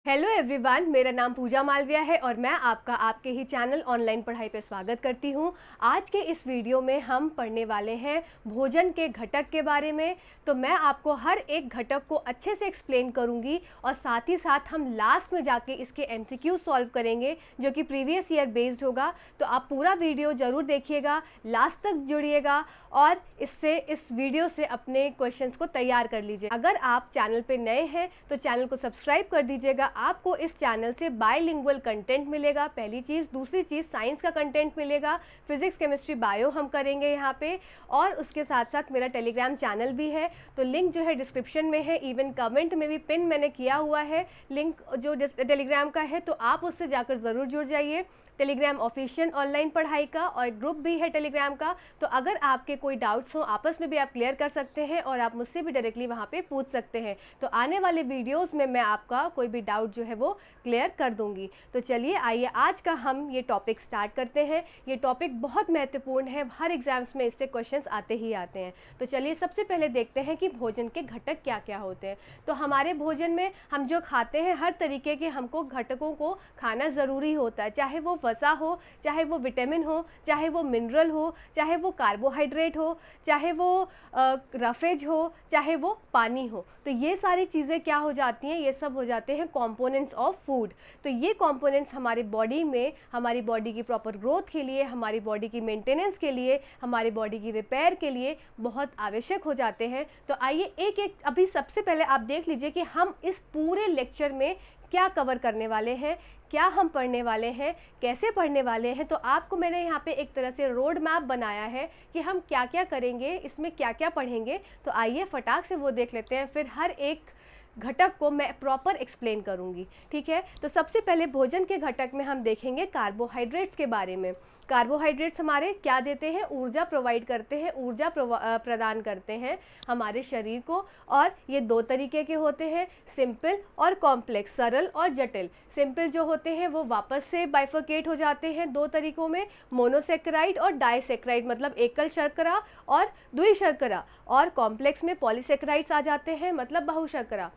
Hello everyone, मेरा नाम पूजा मालविया है और मैं आपका आपके ही चैनल ऑनलाइन पढ़ाई पे स्वागत करती हूँ। आज के इस वीडियो में हम पढ़ने वाले हैं भोजन के घटक के बारे में। तो मैं आपको हर एक घटक को अच्छे से एक्सप्लेन करूँगी और साथ ही साथ हम लास्ट में जाके इसके एमसीक्यू सॉल्व करेंगे जो कि प्रीवियस ईयर बेस्ड होगा। तो आप पूरा वीडियो ज़रूर देखिएगा, लास्ट तक जुड़िएगा और इस वीडियो से अपने क्वेश्चंस को तैयार कर लीजिए। अगर आप चैनल पे नए हैं तो चैनल को सब्सक्राइब कर दीजिएगा। आपको इस चैनल से बायलिंगुअल कंटेंट मिलेगा, पहली चीज़। दूसरी चीज़, साइंस का कंटेंट मिलेगा, फिजिक्स केमिस्ट्री बायो हम करेंगे यहाँ पे। और उसके साथ साथ मेरा टेलीग्राम चैनल भी है, तो लिंक जो है डिस्क्रिप्शन में है, इवन कमेंट में भी पिन मैंने किया हुआ है लिंक जो टेलीग्राम का है, तो आप उससे जाकर ज़रूर जुड़ जाइए। टेलीग्राम ऑफिशियल ऑनलाइन पढ़ाई का और ग्रुप भी है टेलीग्राम का। तो अगर आपके कोई डाउट्स हो आपस में भी आप क्लियर कर सकते हैं और आप मुझसे भी डायरेक्टली वहाँ पे पूछ सकते हैं। तो आने वाले वीडियोस में मैं आपका कोई भी डाउट जो है वो क्लियर कर दूंगी। तो चलिए आइए आज का हम ये टॉपिक स्टार्ट करते हैं। ये टॉपिक बहुत महत्वपूर्ण है, हर एग्जाम्स में इससे क्वेश्चंस आते ही आते हैं। तो चलिए सबसे पहले देखते हैं कि भोजन के घटक क्या क्या होते हैं। तो हमारे भोजन में हम जो खाते हैं हर तरीके के हमको घटकों को खाना ज़रूरी होता है, चाहे वो वसा हो, चाहे वो विटामिन हो, चाहे वो मिनरल हो, चाहे वो कार्बोहाइड्रेट हो, चाहे वो रफेज हो, चाहे वो पानी हो। तो ये सारी चीज़ें क्या हो जाती हैं, ये सब हो जाते हैं कंपोनेंट्स ऑफ फूड। तो ये कंपोनेंट्स हमारी बॉडी में, हमारी बॉडी की प्रॉपर ग्रोथ के लिए, हमारी बॉडी की मेंटेनेंस के लिए, हमारी बॉडी की रिपेयर के लिए बहुत आवश्यक हो जाते हैं। तो आइए एक एक अभी सबसे पहले आप देख लीजिए कि हम इस पूरे लेक्चर में क्या कवर करने वाले हैं, क्या हम पढ़ने वाले हैं, कैसे पढ़ने वाले हैं। तो आपको मैंने यहाँ पे एक तरह से रोड मैप बनाया है कि हम क्या क्या करेंगे, इसमें क्या क्या पढ़ेंगे। तो आइए फटाक से वो देख लेते हैं, फिर हर एक घटक को मैं प्रॉपर एक्सप्लेन करूँगी। ठीक है, तो सबसे पहले भोजन के घटक में हम देखेंगे कार्बोहाइड्रेट्स के बारे में। कार्बोहाइड्रेट्स हमारे क्या देते हैं, ऊर्जा प्रोवाइड करते हैं, ऊर्जा प्रदान करते हैं हमारे शरीर को। और ये दो तरीके के होते हैं, सिंपल और कॉम्प्लेक्स, सरल और जटिल। सिंपल जो होते हैं वो वापस से बाइफरकेट हो जाते हैं दो तरीकों में, मोनोसेक्राइड और डाइसेक्राइड, मतलब एकल शर्करा और द्विशर्करा। और कॉम्प्लेक्स में पॉलीसेक्राइड्स आ जाते हैं, मतलब बहुशर्करा।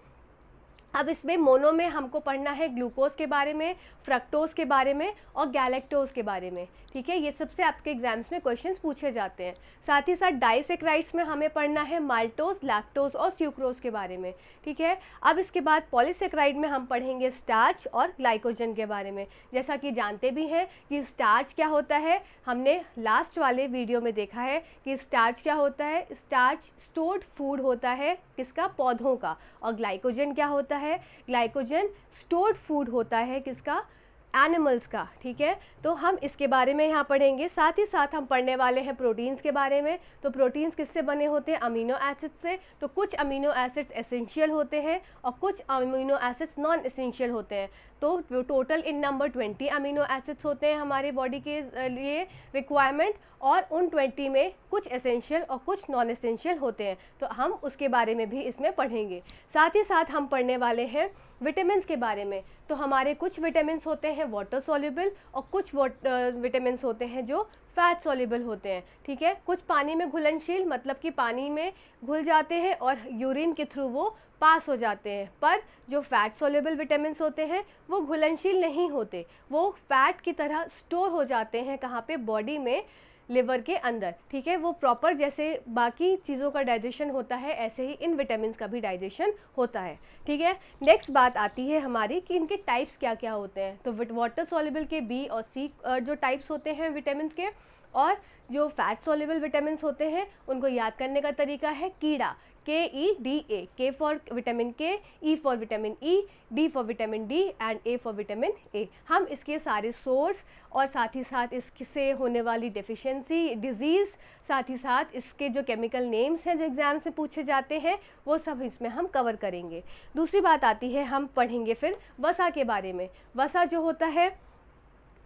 अब इसमें मोनो में हमको पढ़ना है ग्लूकोज के बारे में, फ्रक्टोज के बारे में और गैलेक्टोज के बारे में। ठीक है, ये सबसे आपके एग्जाम्स में क्वेश्चंस पूछे जाते हैं। साथ ही साथ डाइसेक्राइड्स में हमें पढ़ना है माल्टोज, लैक्टोज और स्यूक्रोज के बारे में। ठीक है, अब इसके बाद पॉलीसेक्राइड में हम पढ़ेंगे स्टार्च और ग्लाइकोजन के बारे में। जैसा कि जानते भी हैं कि स्टार्च क्या होता है, हमने लास्ट वाले वीडियो में देखा है कि स्टार्च क्या होता है। स्टार्च स्टोर्ड फूड होता है किसका, पौधों का। और ग्लाइकोजन क्या होता है, ग्लाइकोजन स्टोर्ड फूड होता है किसका, एनिमल्स का। ठीक है, तो हम इसके बारे में यहाँ पढ़ेंगे। साथ ही साथ हम पढ़ने वाले हैं प्रोटीन्स के बारे में। तो प्रोटीन्स किससे बने होते हैं, अमीनो एसिड से। तो कुछ अमीनो एसिड्स एसेंशियल होते हैं और कुछ अमीनो एसिड्स नॉन एसेंशियल होते हैं। तो टोटल इन नंबर 20 अमीनो एसिड्स होते हैं हमारी बॉडी के लिए रिक्वायरमेंट, और उन 20 में कुछ एसेंशियल और कुछ नॉन एसेंशियल होते हैं। तो हम उसके बारे में भी इसमें पढ़ेंगे। साथ ही साथ हम पढ़ने वाले हैं विटामिन्स के बारे में। तो हमारे कुछ विटामिन्स होते हैं वाटर सॉल्युबल और कुछ विटामिन्स होते हैं जो फैट सॉल्युबल होते हैं। ठीक है, कुछ पानी में घुलनशील, मतलब कि पानी में घुल जाते हैं और यूरिन के थ्रू वो पास हो जाते हैं। पर जो फैट सॉल्युबल विटामिन्स होते हैं वो घुलनशील नहीं होते, वो फैट की तरह स्टोर हो जाते हैं कहाँ पे, बॉडी में, लिवर के अंदर। ठीक है, वो प्रॉपर जैसे बाकी चीज़ों का डाइजेशन होता है ऐसे ही इन विटामिन्स का भी डाइजेशन होता है। ठीक है, नेक्स्ट बात आती है हमारी कि इनके टाइप्स क्या क्या होते हैं। तो वाटर सॉल्युबल के बी और सी जो टाइप्स होते हैं विटामिन्स के, और जो फैट सॉल्युबल विटामिन्स होते हैं उनको याद करने का तरीका है कीड़ा, KEDA, K for vitamin K, E for vitamin E, D for vitamin D and A for vitamin A। हम इसके सारे सोर्स और साथ ही साथ इससे होने वाली डेफिशिएंसी, डिजीज़, साथ ही साथ इसके जो केमिकल नेम्स हैं जो एग्जाम से पूछे जाते हैं वो सब इसमें हम कवर करेंगे। दूसरी बात आती है, हम पढ़ेंगे फिर वसा के बारे में। वसा जो होता है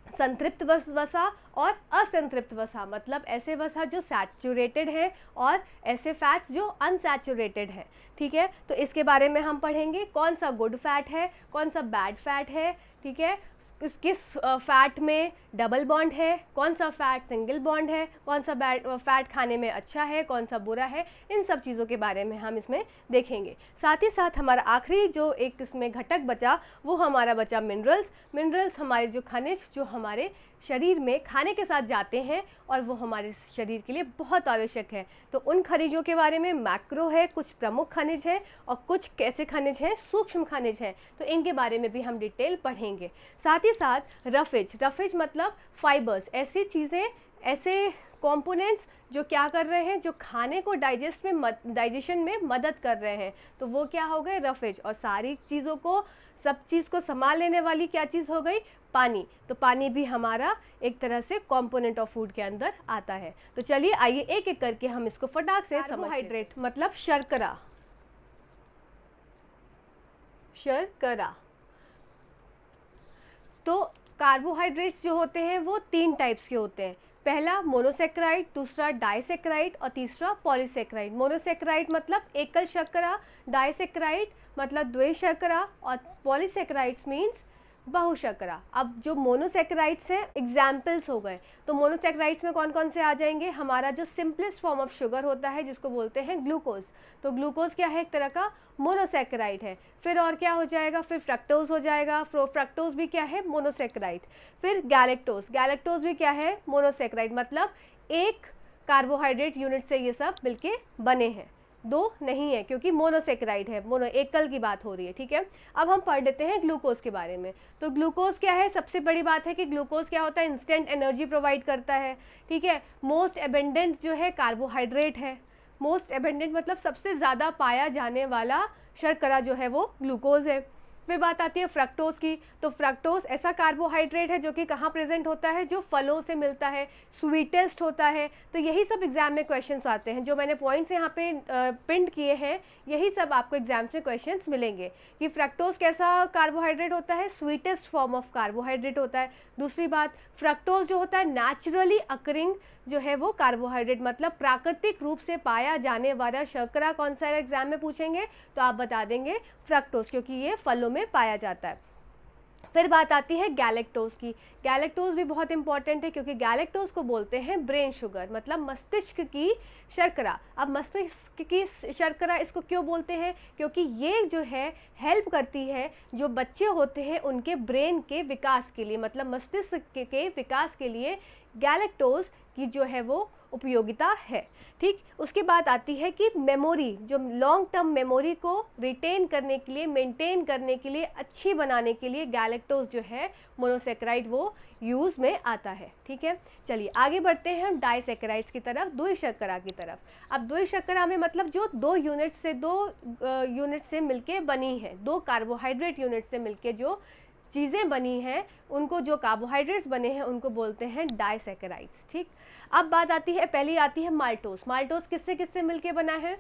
संतृप्त वसा और असंतृप्त वसा, मतलब ऐसे वसा जो सैचुरेटेड है और ऐसे फैट्स जो अनसैचुरेटेड है। ठीक है, तो इसके बारे में हम पढ़ेंगे कौन सा गुड फैट है, कौन सा बैड फैट है। ठीक है, किस फैट में डबल बॉन्ड है, कौन सा फैट सिंगल बॉन्ड है, कौन सा फैट खाने में अच्छा है, कौन सा बुरा है, इन सब चीज़ों के बारे में हम इसमें देखेंगे। साथ ही साथ हमारा आखिरी जो एक इसमें घटक बचा वो हमारा बचा मिनरल्स। मिनरल्स हमारे जो खनिज जो हमारे शरीर में खाने के साथ जाते हैं और वो हमारे शरीर के लिए बहुत आवश्यक है। तो उन खनिजों के बारे में मैक्रो है, कुछ प्रमुख खनिज हैं और कुछ कैसे खनिज हैं, सूक्ष्म खनिज हैं, तो इनके बारे में भी हम डिटेल पढ़ेंगे। साथ ही साथ रफेज, रफेज मतलब फाइबर्स, ऐसी चीज़ें, ऐसे कंपोनेंट्स जो क्या कर रहे हैं, जो खाने को डाइजेशन में मदद कर रहे हैं, तो वो क्या हो गए, रफेज। और सारी चीज़ों को, सब चीज़ को संभाल लेने वाली क्या चीज़ हो गई, पानी। तो पानी भी हमारा एक तरह से कंपोनेंट ऑफ फूड के अंदर आता है। तो चलिए आइए एक एक करके हम इसको फटाक से समझ। कार्बोहाइड्रेट मतलब शर्करा, शर्करा। तो कार्बोहाइड्रेट्स जो होते हैं वो 3 टाइप्स के होते हैं। पहला मोनोसेक्राइड, दूसरा डाइसेक्राइड और तीसरा पॉलीसेक्राइड। मोनोसेक्राइड मतलब एकल शर्करा, डाइसेक्राइड मतलब द्वि शर्करा और पॉलीसेक्राइड्स मीन्स बहुशर्करा। अब जो मोनोसेक्राइड्स हैं एग्जाम्पल्स हो गए, तो मोनोसेक्राइड्स में कौन कौन से आ जाएंगे, हमारा जो सिंपलेस्ट फॉर्म ऑफ शुगर होता है जिसको बोलते हैं ग्लूकोज। तो ग्लूकोज क्या है, एक तरह का मोनोसेक्राइड है। फिर और क्या हो जाएगा, फिर फ्रक्टोज हो जाएगा, फ्रक्टोज भी क्या है, मोनोसेक्राइड। फिर गैलेक्टोज, गैलेक्टोज भी क्या है, मोनोसेक्राइड। मतलब एक कार्बोहाइड्रेट यूनिट से ये सब मिलके बने हैं, 2 नहीं है क्योंकि मोनोसेक्राइड है, मोनो एकल की बात हो रही है, ठीक है। अब हम पढ़ लेते हैं ग्लूकोज के बारे में। तो ग्लूकोज क्या है, सबसे बड़ी बात है कि ग्लूकोज क्या होता है, इंस्टेंट एनर्जी प्रोवाइड करता है, ठीक है। मोस्ट एबेंडेंट जो है कार्बोहाइड्रेट है, मोस्ट एबेंडेंट मतलब सबसे ज़्यादा पाया जाने वाला शर्करा जो है वो ग्लूकोज है। फिर बात आती है फ्रक्टोज की। तो फ्रक्टोज ऐसा कार्बोहाइड्रेट है जो कि कहाँ प्रेजेंट होता है, जो फलों से मिलता है, स्वीटेस्ट होता है। तो यही सब एग्जाम में क्वेश्चंस आते हैं, जो मैंने पॉइंट्स यहाँ पे पिंट किए हैं, यही सब आपको एग्जाम्स में क्वेश्चंस मिलेंगे कि फ्रक्टोज कैसा कार्बोहाइड्रेट होता है, स्वीटेस्ट फॉर्म ऑफ कार्बोहाइड्रेट होता है। दूसरी बात, फ्रक्टोज जो होता है नेचुरली अकरिंग जो है वो कार्बोहाइड्रेट, मतलब प्राकृतिक रूप से पाया जाने वाला शर्करा कौन सा है, एग्जाम में पूछेंगे तो आप बता देंगे फ्रक्टोज, क्योंकि ये फलों में पाया जाता है। फिर बात आती है गैलेक्टोज की। गैलेक्टोज भी बहुत इंपॉर्टेंट है क्योंकि गैलेक्टोज को बोलते हैं ब्रेन शुगर, मतलब मस्तिष्क की शर्करा। अब मस्तिष्क की शर्करा इसको क्यों बोलते हैं, क्योंकि ये जो है हेल्प करती है जो बच्चे होते हैं उनके ब्रेन के विकास के लिए, मतलब मस्तिष्क के विकास के लिए गैलेक्टोज की जो है वो उपयोगिता है, ठीक। उसके बाद आती है कि मेमोरी, जो लॉन्ग टर्म मेमोरी को रिटेन करने के लिए, मेंटेन करने के लिए, अच्छी बनाने के लिए गैलेक्टोज जो है मोनोसेक्राइड वो यूज़ में आता है, ठीक है। चलिए आगे बढ़ते हैं हम डाइसेक्राइड्स की तरफ, द्विशर्करा की तरफ। अब द्विशर्करा में मतलब जो 2 यूनिट से मिलके बनी है, 2 कार्बोहाइड्रेट यूनिट से मिलके जो चीज़ें बनी हैं, उनको, जो कार्बोहाइड्रेट्स बने हैं उनको बोलते हैं डाइसेक्राइड्स, ठीक। अब बात आती है, पहली आती है माल्टोज। माल्टोज किससे किससे मिलके बना है,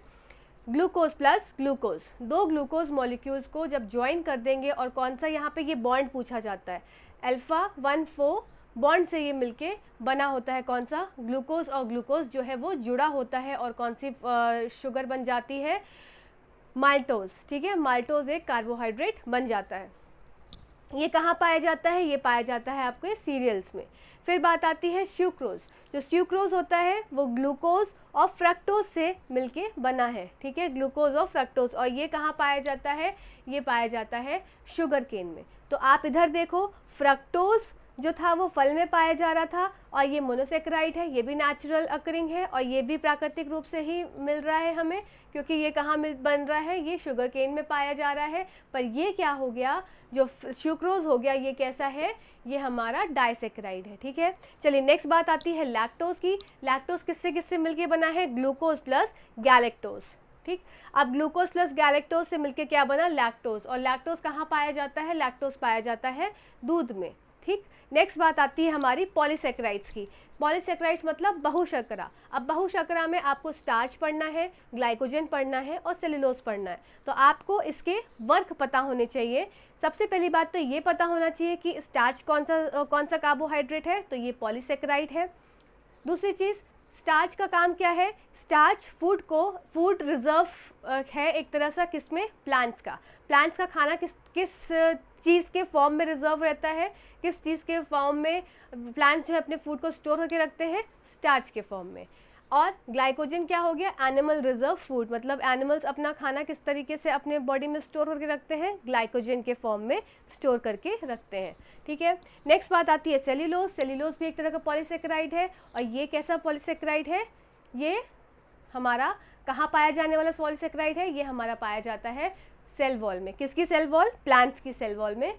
glucose plus glucose. 2 glucose molecules को जब ज्वाइन कर देंगे, और कौन सा यहाँ पे ये बॉन्ड पूछा जाता है, अल्फा 1,4 बॉन्ड से ये मिलके बना होता है, कौन सा, ग्लूकोज। और ग्लूकोज जो है वो जुड़ा होता है और कौन सी शुगर बन जाती है, माल्टोज, ठीक है। माल्टोज एक कार्बोहाइड्रेट बन जाता है। ये कहाँ पाया जाता है, ये पाया जाता है आपके सीरियल्स में। फिर बात आती है स्यूक्रोज। जो स्यूक्रोज होता है वो ग्लूकोज और फ्रक्टोज से मिलके बना है, ठीक है, ग्लूकोज और फ्रक्टोज। और ये कहाँ पाया जाता है, ये पाया जाता है शुगर केन में। तो आप इधर देखो, फ्रक्टोज जो था वो फल में पाया जा रहा था, और ये मोनोसेक्राइड है, ये भी नेचुरल अकरिंग है, और ये भी प्राकृतिक रूप से ही मिल रहा है हमें, क्योंकि ये कहाँ बन रहा है, ये शुगर केन में पाया जा रहा है। पर ये क्या हो गया, जो सुक्रोज हो गया, ये कैसा है, ये हमारा डाइसेक्राइड है, ठीक है। चलिए नेक्स्ट बात आती है लैक्टोज की। लैक्टोज किससे किससे मिलके बना है, ग्लूकोज प्लस गैलेक्टोज, ठीक। अब ग्लूकोज प्लस गैलेक्टोज से मिलके क्या बना, लैक्टोज। और लैक्टोज कहाँ पाया जाता है, लैक्टोज पाया जाता है दूध में, ठीक। नेक्स्ट बात आती है हमारी पॉलीसेक्राइड्स की। पॉलीसेक्राइड्स मतलब बहुशर्करा। अब बहुशर्करा में आपको स्टार्च पढ़ना है, ग्लाइकोजन पढ़ना है और सेलुलोज पढ़ना है। तो आपको इसके वर्क पता होने चाहिए। सबसे पहली बात तो ये पता होना चाहिए कि स्टार्च कौन सा कार्बोहाइड्रेट है, तो ये पॉलीसेक्राइड है। दूसरी चीज़, स्टार्च का काम क्या है, स्टार्च फूड रिजर्व है एक तरह सा, किसमें, प्लांट्स का। प्लांट्स का खाना किस चीज़ के फॉर्म में रिजर्व रहता है, किस चीज़ के फॉर्म में प्लांट्स जो है अपने फूड को स्टोर करके रखते हैं, स्टार्च के फॉर्म में। और ग्लाइकोजन क्या हो गया, एनिमल रिजर्व फूड, मतलब एनिमल्स अपना खाना किस तरीके से अपने बॉडी में स्टोर करके रखते हैं, ग्लाइकोजन के फॉर्म में स्टोर करके रखते हैं। ठीक है, नेक्स्ट बात आती है सेल्यूलोज। सेल्यूलोज भी एक तरह का पॉलीसेकेराइड है, और ये कैसा पॉलीसेकेराइड है, ये हमारा कहाँ पाया जाने वाला पॉलीसेकेराइड है, ये हमारा पाया जाता है सेल वॉल में। किसकी सेल वॉल, प्लांट्स की सेल वॉल में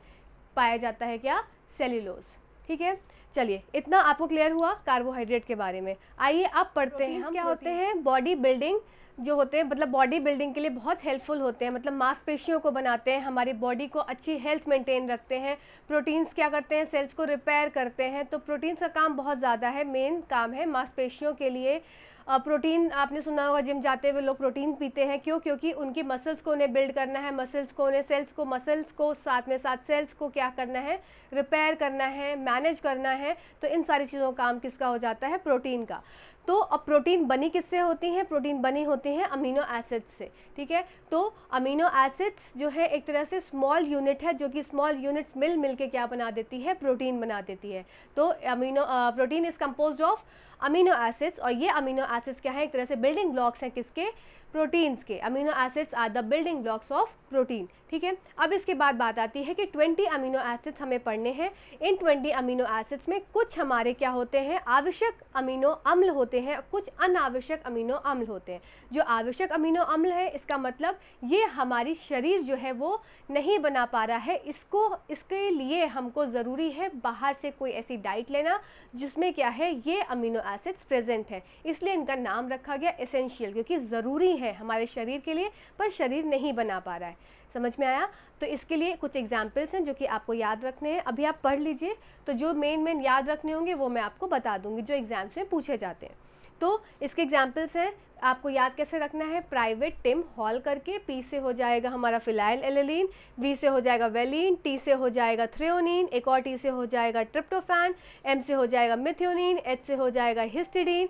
पाया जाता है क्या, सेल्यूलोज। ठीक है, चलिए इतना आपको क्लियर हुआ कार्बोहाइड्रेट के बारे में। आइए अब पढ़ते हैं हम क्या होते हैं, बॉडी बिल्डिंग जो होते हैं, मतलब बॉडी बिल्डिंग के लिए बहुत हेल्पफुल होते हैं, मतलब मांसपेशियों को बनाते हैं, हमारी बॉडी को अच्छी हेल्थ मेंटेन रखते हैं। प्रोटीन्स क्या करते हैं, सेल्स को रिपेयर करते हैं। तो प्रोटीन्स का काम बहुत ज़्यादा है, मेन काम है मांसपेशियों के लिए। प्रोटीन आपने सुना होगा, जिम जाते हुए लोग प्रोटीन पीते हैं, क्यों, क्योंकि उनकी मसल्स को उन्हें बिल्ड करना है, मसल्स को उन्हें मसल्स को साथ में साथ सेल्स को क्या करना है, रिपेयर करना है, मैनेज करना है। तो इन सारी चीज़ों का काम किसका हो जाता है, प्रोटीन का। तो अब प्रोटीन बनी किससे होती हैं, प्रोटीन बनी होती हैं अमीनो एसिड्स से। ठीक है, तो अमीनो एसिड्स जो है एक तरह से स्मॉल यूनिट है, जो कि स्मॉल यूनिट्स मिल के क्या बना देती है, प्रोटीन बना देती है। तो protein is composed of amino acids, और ये अमीनो एसिड्स क्या है, एक तरह से बिल्डिंग ब्लॉक्स हैं किसके, प्रोटीन्स के। Amino acids are the building blocks of protein. ठीक है, अब इसके बाद बात आती है कि 20 अमीनो एसिड्स हमें पढ़ने हैं। इन 20 अमीनो एसिड्स में कुछ हमारे क्या होते हैं, आवश्यक अमीनो अम्ल होते हैं, कुछ अनावश्यक अमीनो अम्ल होते हैं। जो आवश्यक अमीनो अम्ल है, इसका मतलब ये हमारी शरीर जो है वो नहीं बना पा रहा है, इसके लिए हमको ज़रूरी है बाहर से कोई ऐसी डाइट लेना जिसमें क्या है, ये अमीनो एसिड्स प्रेजेंट है। इसलिए इनका नाम रखा गया एसेंशियल, क्योंकि ज़रूरी है हमारे शरीर के लिए, पर शरीर नहीं बना पा रहा है। समझ में आया? तो इसके लिए कुछ एग्जाम्पल्स हैं जो कि आपको याद रखने हैं। अभी आप पढ़ लीजिए, तो जो मेन याद रखने होंगे वो मैं आपको बता दूंगी, जो एग्जाम्स में पूछे जाते हैं। तो इसके एग्जाम्पल्स हैं, आपको याद कैसे रखना है, प्राइवेट टिम हॉल करके, पी से हो जाएगा हमारा फिनाइल एलेलीन, वी से हो जाएगा वेलिन, टी से हो जाएगा थ्रेओनिन, एक और टी से हो जाएगा ट्रिप्टोफैन, एम से हो जाएगा मिथ्योनिन, एच से हो जाएगा हिस्टिडीन,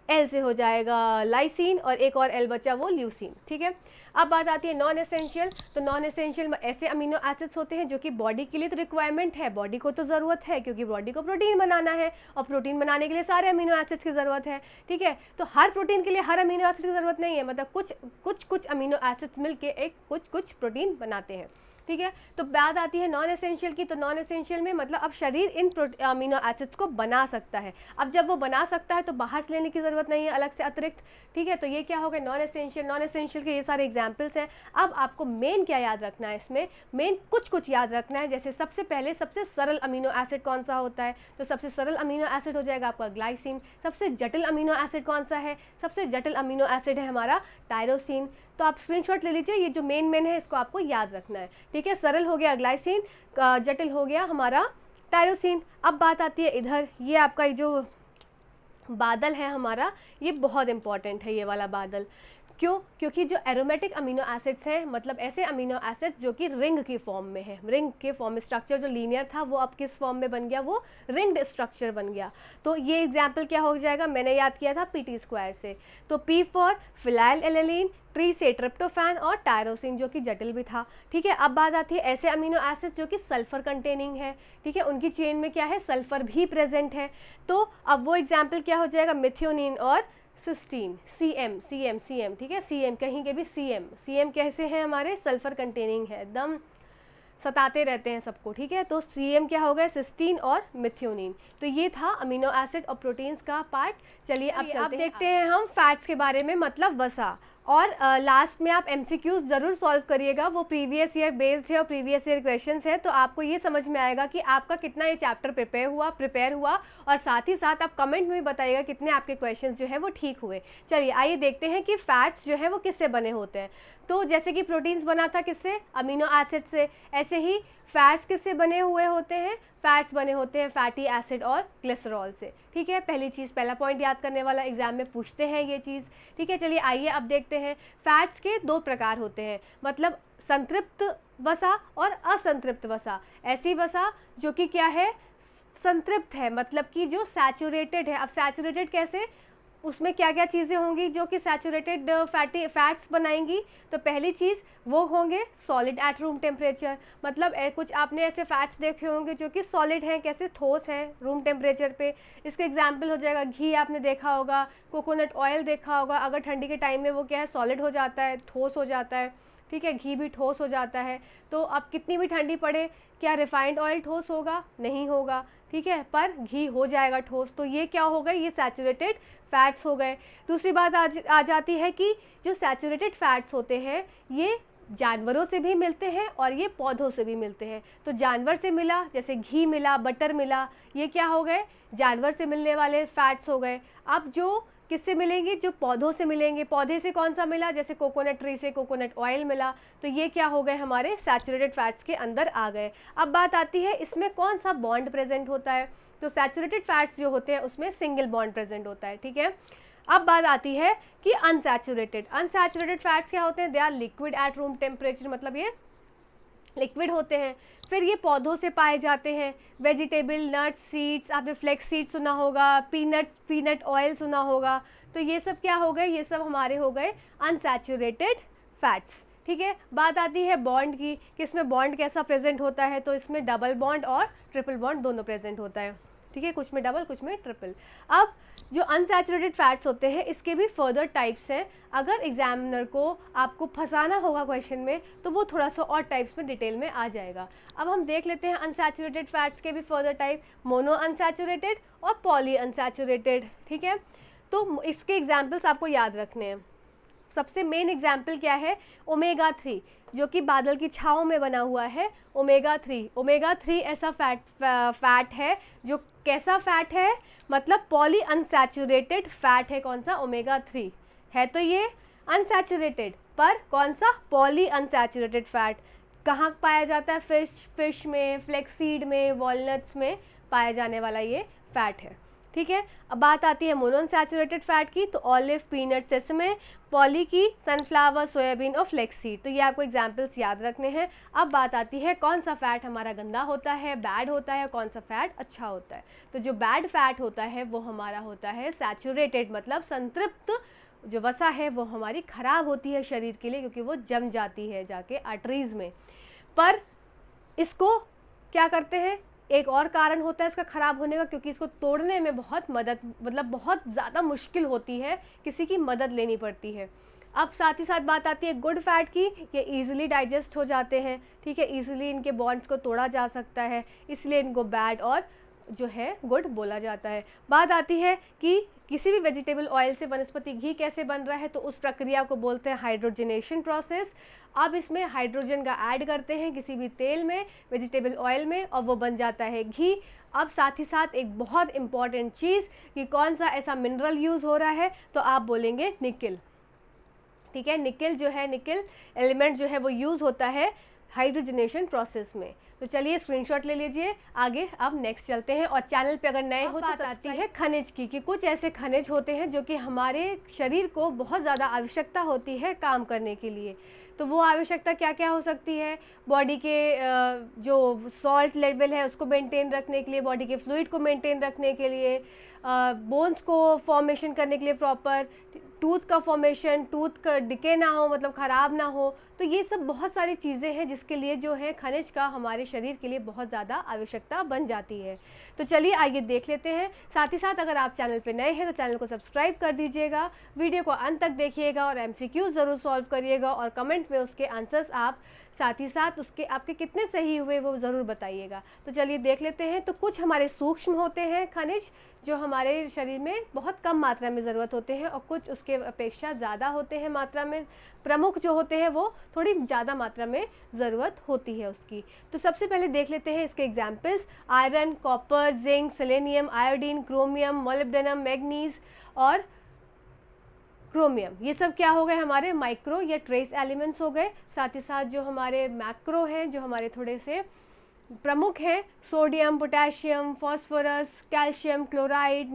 एल से हो जाएगा लाइसिन, और एक और एल बचा वो ल्यूसिन। ठीक है, अब बात आती है नॉन एसेंशियल। तो नॉन एसेंशियल में ऐसे अमीनो एसिड्स होते हैं जो कि बॉडी के लिए तो रिक्वायरमेंट है, बॉडी को तो ज़रूरत है, क्योंकि बॉडी को प्रोटीन बनाना है, और प्रोटीन बनाने के लिए सारे अमीनो एसिड्स की ज़रूरत है। ठीक है, तो हर प्रोटीन के लिए हर अमीनो एसिड की ज़रूरत नहीं है, मतलब कुछ अमीनो एसिड्स मिलके एक कुछ प्रोटीन बनाते हैं। ठीक है, तो बात आती है नॉन एसेंशियल की। तो नॉन एसेंशियल में मतलब अब शरीर इन अमीनो एसिड्स को बना सकता है। अब जब वो बना सकता है तो बाहर से लेने की ज़रूरत नहीं है अलग से अतिरिक्त। ठीक है, तो ये क्या हो गया, नॉन एसेंशियल। नॉन एसेंशियल के ये सारे एग्जाम्पल्स हैं। अब आपको मेन क्या याद रखना है, इसमें मेन कुछ याद रखना है। जैसे सबसे पहले सबसे सरल अमीनो एसिड कौन सा होता है, तो सबसे सरल अमीनो एसिड हो जाएगा आपका ग्लाइसिन। सबसे जटिल अमीनो एसिड कौन सा है, सबसे जटिल अमीनो एसिड है हमारा टायरोसिन। तो आप स्क्रीनशॉट ले लीजिए, ये जो मेन है इसको आपको याद रखना है। ठीक है, सरल हो गया ग्लाइसिन, जटिल हो गया हमारा टायरोसिन। अब बात आती है इधर, ये आपका जो बादल है हमारा, ये बहुत इंपॉर्टेंट है ये वाला बादल। क्यों, क्योंकि जो एरोमेटिक अमीनो एसिड्स हैं, मतलब ऐसे अमीनो एसिड्स जो कि रिंग की फॉर्म में है, रिंग के फॉर्म में, स्ट्रक्चर जो लीनियर था वो अब किस फॉर्म में बन गया, वो रिंग्ड स्ट्रक्चर बन गया। तो ये एग्जाम्पल क्या हो जाएगा, मैंने याद किया था पीटी स्क्वायर से। तो P for phenyl alanine, tree से ट्रिप्टोफैन, और टायरोसिन जो कि जटिल भी था। ठीक है, अब बात आती है ऐसे अमीनो एसिड्स जो कि सल्फर कंटेनिंग है। ठीक है, उनकी चेन में क्या है, सल्फर भी प्रेजेंट है। तो अब वो एग्जाम्पल क्या हो जाएगा, मिथ्योनिन और सिस्टीन, CM। ठीक है, CM कहीं के भी CM कैसे हैं हमारे, सल्फर कंटेनिंग है, एकदम सताते रहते हैं सबको। ठीक है, तो CM क्या हो गया, सिस्टीन और मिथ्योनिन। तो ये था अमीनो एसिड और प्रोटीन्स का पार्ट। चलिए अब देखते हैं हम फैट्स के बारे में, मतलब वसा। और लास्ट में आप MCQs ज़रूर सॉल्व करिएगा, वो प्रीवियस ईयर बेस्ड है और प्रीवियस ईयर क्वेश्चंस है। तो आपको ये समझ में आएगा कि आपका कितना ये चैप्टर प्रिपेयर हुआ, और साथ ही साथ आप कमेंट में भी बताइएगा कितने आपके क्वेश्चंस जो है वो ठीक हुए। चलिए आइए देखते हैं कि फैट्स जो है वो किससे बने होते हैं। तो जैसे कि प्रोटीन्स बना था किससे, अमीनो एसिड से, ऐसे ही फैट्स किससे बने हुए होते हैं, फैट्स बने होते हैं फैटी एसिड और ग्लिसरॉल से। ठीक है, पहली चीज़, पहला पॉइंट याद करने वाला, एग्जाम में पूछते हैं ये चीज़। ठीक है, चलिए आइए अब देखते हैं। फैट्स के दो प्रकार होते हैं, मतलब संतृप्त वसा और असंतृप्त वसा। ऐसी वसा जो कि क्या है, संतृप्त है, मतलब कि जो सैचुरेटेड है। अब सैचुरेटेड कैसे, उसमें क्या क्या चीज़ें होंगी जो कि सैचुरेटेड फैटी फैट्स बनाएंगी। तो पहली चीज़ वो होंगे सॉलिड एट रूम टेम्परेचर, मतलब कुछ आपने ऐसे फैट्स देखे होंगे जो कि सॉलिड हैं, कैसे ठोस हैं रूम टेम्परेचर पे। इसका एग्जांपल हो जाएगा घी, आपने देखा होगा, कोकोनट ऑयल देखा होगा। अगर ठंडी के टाइम में वो क्या है, सॉलिड हो जाता है, ठोस हो जाता है, ठीक है, घी भी ठोस हो जाता है। तो अब कितनी भी ठंडी पड़े, क्या रिफाइंड ऑयल ठोस होगा? नहीं होगा, ठीक है, पर घी हो जाएगा ठोस। तो ये क्या हो गए, ये सैचुरेटेड फैट्स हो गए। दूसरी बात आ जाती है कि जो सैचुरेटेड फैट्स होते हैं ये जानवरों से भी मिलते हैं और ये पौधों से भी मिलते हैं। तो जानवर से मिला, जैसे घी मिला, बटर मिला, ये क्या हो गए, जानवर से मिलने वाले फैट्स हो गए। अब जो किससे मिलेंगे, जो पौधों से मिलेंगे। पौधे से कौन सा मिला, जैसे कोकोनट ट्री से कोकोनट ऑयल मिला, तो ये क्या हो गए, हमारे सैचुरेटेड फैट्स के अंदर आ गए। अब बात आती है इसमें कौन सा बॉन्ड प्रेजेंट होता है। तो सैचुरेटेड फैट्स जो होते हैं उसमें सिंगल बॉन्ड प्रेजेंट होता है, ठीक है। अब बात आती है कि अनसैचुरेटेड फैट्स क्या होते हैं, they are liquid at room temperature, मतलब ये लिक्विड होते हैं। फिर ये पौधों से पाए जाते हैं, वेजिटेबल, नट्स, सीड्स, आपने फ्लेक्स सीड सुना होगा, पीनट ऑयल सुना होगा। तो ये सब क्या हो गए, ये सब हमारे हो गए अनसैचुरेटेड फैट्स, ठीक है। बात आती है बॉन्ड की, कि इसमें बॉन्ड कैसा प्रेजेंट होता है। तो इसमें डबल बॉन्ड और ट्रिपल बॉन्ड दोनों प्रेजेंट होता है, ठीक है, कुछ में डबल कुछ में ट्रिपल। अब जो अनसैचुरेटेड फैट्स होते हैं इसके भी फर्दर टाइप्स हैं। अगर एग्जामिनर को आपको फंसाना होगा क्वेश्चन में तो वो थोड़ा सा और टाइप्स में डिटेल में आ जाएगा। अब हम देख लेते हैं अनसैचुरेटेड फैट्स के भी फर्दर टाइप, मोनो अनसैचुरेटेड और पॉली अनसैचुरेटेड, ठीक है। तो इसके एग्जाम्पल्स आपको याद रखने हैं। सबसे मेन एग्जाम्पल क्या है, ओमेगा 3, जो कि बादल की छाँव में बना हुआ है। ओमेगा 3 ऐसा फैट है जो कैसा फैट है, मतलब पॉली अनसैचुरेटेड फैट है। कौन सा, ओमेगा 3 है, तो ये अनसैचुरेटेड, पर कौन सा, पॉली अनसैचुरेटेड फैट। कहाँ पाया जाता है, फिश में, फ्लेक्सीड में, वॉलनट्स में पाया जाने वाला ये फैट है, ठीक है। अब बात आती है मोनोअनसैचुरेटेड फैट की, तो ऑलिव, पीनट, सेसमे, पॉली की सनफ्लावर, सोयाबीन और फ्लेक्सीड। तो ये आपको एग्जाम्पल्स याद रखने हैं। अब बात आती है कौन सा फैट हमारा गंदा होता है, बैड होता है, कौन सा फैट अच्छा होता है। तो जो बैड फैट होता है वो हमारा होता है सैचुरेटेड, मतलब संतृप्त जो वसा है वो हमारी खराब होती है शरीर के लिए, क्योंकि वो जम जाती है जाके आर्टरीज में। पर इसको क्या करते हैं, एक और कारण होता है इसका ख़राब होने का, क्योंकि इसको तोड़ने में बहुत बहुत ज़्यादा मुश्किल होती है, किसी की मदद लेनी पड़ती है। अब साथ ही साथ बात आती है गुड फैट की, ये इजीली डाइजेस्ट हो जाते हैं, ठीक है, इजीली इनके बॉन्ड्स को तोड़ा जा सकता है, इसलिए इनको बैड और जो है गुड बोला जाता है। बात आती है कि किसी भी वेजिटेबल ऑयल से वनस्पति घी कैसे बन रहा है, तो उस प्रक्रिया को बोलते हैं हाइड्रोजनेशन प्रोसेस। अब इसमें हाइड्रोजन का ऐड करते हैं किसी भी तेल में, वेजिटेबल ऑयल में, और वो बन जाता है घी। अब साथ ही साथ एक बहुत इंपॉर्टेंट चीज़ कि कौन सा ऐसा मिनरल यूज़ हो रहा है, तो आप बोलेंगे निकेल, ठीक है। निकेल जो है, निकेल एलिमेंट जो है वो यूज़ होता है हाइड्रोजनेशन प्रोसेस में। तो चलिए स्क्रीनशॉट ले लीजिए, आगे अब नेक्स्ट चलते हैं। और चैनल पे अगर नए हो तो आती है खनिज की, कि कुछ ऐसे खनिज होते हैं जो कि हमारे शरीर को बहुत ज़्यादा आवश्यकता होती है काम करने के लिए। तो वो आवश्यकता क्या क्या हो सकती है, बॉडी के जो सॉल्ट लेवल है उसको मेंटेन रखने के लिए, बॉडी के फ्लूइड को मेंटेन रखने के लिए, बोन्स को फॉर्मेशन करने के लिए प्रॉपर, टूथ का फॉर्मेशन, टूथ का डिके ना हो, मतलब ख़राब ना हो। तो ये सब बहुत सारी चीज़ें हैं जिसके लिए जो है खनिज का हमारे शरीर के लिए बहुत ज़्यादा आवश्यकता बन जाती है। तो चलिए आइए देख लेते हैं। साथ ही साथ अगर आप चैनल पे नए हैं तो चैनल को सब्सक्राइब कर दीजिएगा, वीडियो को अंत तक देखिएगा और MCQ ज़रूर सॉल्व करिएगा, और कमेंट में उसके आंसर्स आप साथ ही साथ उसके आपके कितने सही हुए वो ज़रूर बताइएगा। तो चलिए देख लेते हैं। तो कुछ हमारे सूक्ष्म होते हैं खनिज जो हमारे शरीर में बहुत कम मात्रा में ज़रूरत होते हैं, और कुछ उसके अपेक्षा ज़्यादा होते हैं मात्रा में। प्रमुख जो होते हैं वो थोड़ी ज़्यादा मात्रा में ज़रूरत होती है उसकी। तो सबसे पहले देख लेते हैं इसके examples, iron, copper, zinc, selenium, iodine, chromium, molybdenum, manganese और क्रोमियम। ये सब क्या हो गए, हमारे माइक्रो या ट्रेस एलिमेंट्स हो गए। साथ ही साथ जो हमारे मैक्रो हैं, जो हमारे थोड़े से प्रमुख हैं, sodium, potassium, phosphorus, calcium, chloride,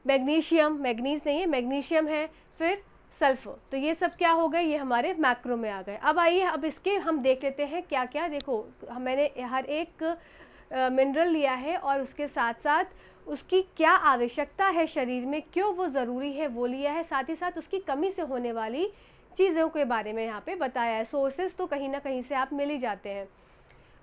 magnesium है, फिर सल्फर। तो ये सब क्या हो गए, ये हमारे मैक्रो में आ गए। अब आइए अब इसके हम देख लेते हैं क्या क्या। देखो मैंने हर एक मिनरल लिया है और उसके साथ साथ उसकी क्या आवश्यकता है शरीर में, क्यों वो ज़रूरी है, वो लिया है। साथ ही साथ उसकी कमी से होने वाली चीज़ों के बारे में यहाँ पे बताया है। सोर्सेज तो कहीं ना कहीं से आप मिल ही जाते हैं।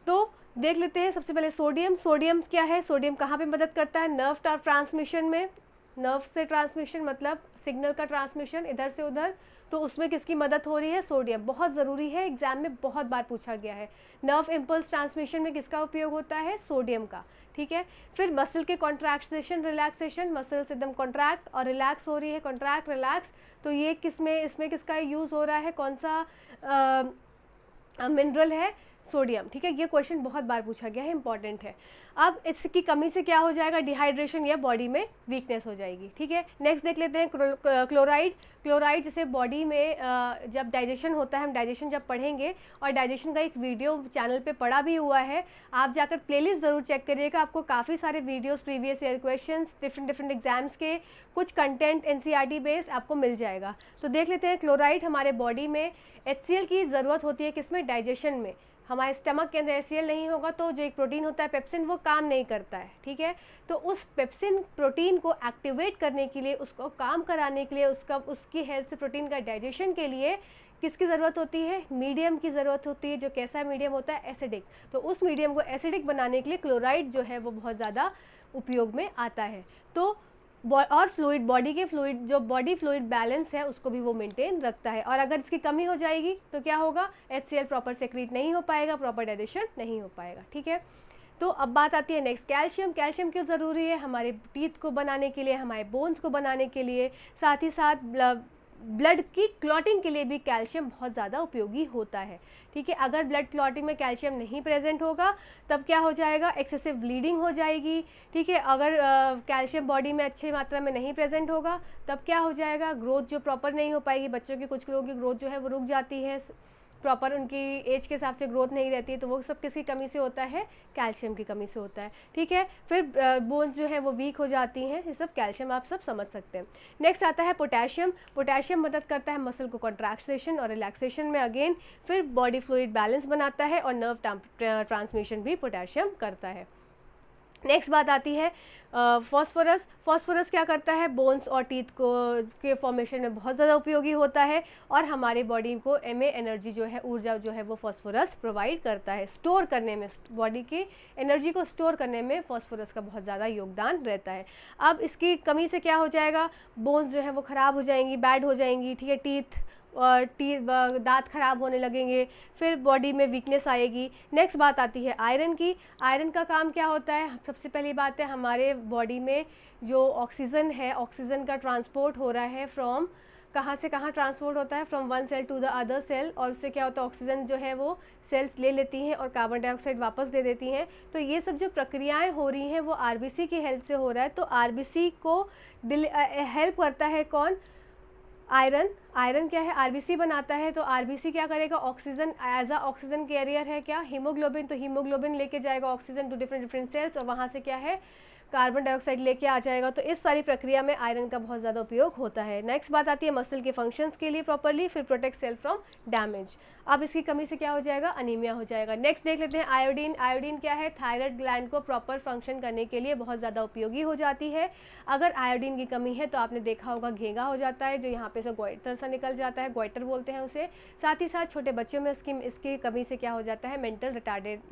तो देख लेते हैं सबसे पहले सोडियम। सोडियम क्या है, सोडियम कहाँ पे मदद करता है, नर्व ट्रांसमिशन में। नर्व से ट्रांसमिशन मतलब सिग्नल का ट्रांसमिशन इधर से उधर, तो उसमें किसकी मदद हो रही है, सोडियम। बहुत ज़रूरी है, एग्जाम में बहुत बार पूछा गया है। नर्व इम्पल्स ट्रांसमिशन में किसका उपयोग होता है, सोडियम का। ठीक है, फिर मसल के कॉन्ट्रैक्शन रिलैक्सेशन, मसल्स एकदम कॉन्ट्रैक्ट और रिलैक्स हो रही है, कॉन्ट्रैक्ट रिलैक्स, तो ये किसमें, इसमें किसका यूज़ हो रहा है, कौन सा मिनरल है, सोडियम। ठीक है, ये क्वेश्चन बहुत बार पूछा गया है, इंपॉर्टेंट है। अब इसकी कमी से क्या हो जाएगा, डिहाइड्रेशन या बॉडी में वीकनेस हो जाएगी। ठीक है, नेक्स्ट देख लेते हैं क्लोराइड। क्लोराइड जैसे बॉडी में जब डाइजेशन होता है, हम डाइजेशन जब पढ़ेंगे, और डाइजेशन का एक वीडियो चैनल पे पड़ा भी हुआ है, आप जाकर प्लेलिस्ट ज़रूर चेक करिएगा। आपको काफ़ी सारे videos, previous year questions, different exams के कुछ कंटेंट एनसीईआरटी बेस्ड आपको मिल जाएगा। तो देख लेते हैं, क्लोराइड हमारे बॉडी में HCl की ज़रूरत होती है, किसमें, डाइजेशन में। हमारे स्टमक के अंदर HCl नहीं होगा तो जो एक प्रोटीन होता है पेप्सिन, वो काम नहीं करता है। ठीक है, तो उस पेप्सिन प्रोटीन को एक्टिवेट करने के लिए, उसको काम कराने के लिए, उसकी हेल्थ से प्रोटीन का डाइजेशन के लिए किसकी ज़रूरत होती है, मीडियम की ज़रूरत होती है। जो कैसा मीडियम होता है, एसिडिक। तो उस मीडियम को एसिडिक बनाने के लिए क्लोराइड जो है वो बहुत ज़्यादा उपयोग में आता है। तो और फ्लूइड, बॉडी के फ्लूइड, जो बॉडी फ्लूइड बैलेंस है उसको भी वो मेंटेन रखता है। और अगर इसकी कमी हो जाएगी तो क्या होगा, HCl प्रॉपर सेक्रीट नहीं हो पाएगा, प्रॉपर डाइजेशन नहीं हो पाएगा। ठीक है, तो अब बात आती है नेक्स्ट, कैल्शियम। कैल्शियम क्यों ज़रूरी है, हमारे टीथ को बनाने के लिए, हमारे बोन्स को बनाने के लिए, साथ ही साथ ब्लड की क्लॉटिंग के लिए भी कैल्शियम बहुत ज़्यादा उपयोगी होता है। ठीक है, अगर ब्लड क्लॉटिंग में कैल्शियम नहीं प्रेजेंट होगा तब क्या हो जाएगा, एक्सेसिव ब्लीडिंग हो जाएगी। ठीक है, अगर कैल्शियम बॉडी में अच्छी मात्रा में नहीं प्रेजेंट होगा तब क्या हो जाएगा, ग्रोथ जो प्रॉपर नहीं हो पाएगी। बच्चों की, कुछ लोगों की ग्रोथ जो है वो रुक जाती है, प्रॉपर उनकी एज के हिसाब से ग्रोथ नहीं रहती है, तो वो सब किसकी कमी से होता है, कैल्शियम की कमी से होता है। ठीक है, फिर बोन्स जो है वो वीक हो जाती हैं, ये सब कैल्शियम आप सब समझ सकते हैं। नेक्स्ट आता है पोटेशियम। पोटेशियम मदद करता है मसल को कॉन्ट्रैक्शन और रिलैक्सेशन में अगेन, फिर बॉडी फ्लूइड बैलेंस बनाता है और नर्व ट्रांसमिशन भी पोटेशियम करता है। नेक्स्ट बात आती है फॉस्फोरस। फॉस्फोरस क्या करता है, बोन्स और टीथ को के फॉर्मेशन में बहुत ज़्यादा उपयोगी होता है, और हमारे बॉडी को एनर्जी जो है, ऊर्जा जो है वो फॉस्फोरस प्रोवाइड करता है। स्टोर करने में, बॉडी की एनर्जी को स्टोर करने में फॉस्फोरस का बहुत ज़्यादा योगदान रहता है। अब इसकी कमी से क्या हो जाएगा, बोन्स जो है वो ख़राब हो जाएंगी, बैड हो जाएंगी। ठीक है, दांत खराब होने लगेंगे, फिर बॉडी में वीकनेस आएगी। नेक्स्ट बात आती है आयरन की। आयरन का काम क्या होता है, सबसे पहली बात है हमारे बॉडी में जो ऑक्सीजन है, ऑक्सीजन का ट्रांसपोर्ट हो रहा है फ्रॉम, कहाँ से कहाँ ट्रांसपोर्ट होता है, from one cell to the other cell, और उससे क्या होता है, ऑक्सीजन जो है वो सेल्स ले लेती हैं और कार्बन डाइऑक्साइड वापस दे देती हैं। तो ये सब जो प्रक्रियाएं हो रही हैं वो आरबीसी की हेल्प से हो रहा है। तो आरबीसी को हेल्प करता है कौन, आयरन। आयरन क्या है, आरबीसी बनाता है। तो आरबीसी क्या करेगा, oxygen as a oxygen carrier है क्या, हीमोग्लोबिन, तो हीमोग्लोबिन लेके जाएगा ऑक्सीजन टू डिफरेंट सेल्स, और वहाँ से क्या है, कार्बन डाइऑक्साइड लेके आ जाएगा। तो इस सारी प्रक्रिया में आयरन का बहुत ज़्यादा उपयोग होता है। नेक्स्ट बात आती है मसल के फंक्शंस के लिए प्रॉपरली, फिर प्रोटेक्ट सेल फ्रॉम डैमेज। अब इसकी कमी से क्या हो जाएगा, अनीमिया हो जाएगा। नेक्स्ट देख लेते हैं आयोडीन। आयोडीन क्या है, थायराइड ग्लैंड को प्रॉपर फंक्शन करने के लिए बहुत ज़्यादा उपयोगी हो जाती है। अगर आयोडीन की कमी है तो आपने देखा होगा घेंगा हो जाता है, जो यहाँ पे से ग्वाइटर सा निकल जाता है, ग्वाइटर बोलते हैं उसे। साथ ही साथ छोटे बच्चों में इसकी कमी से क्या हो जाता है, मेंटल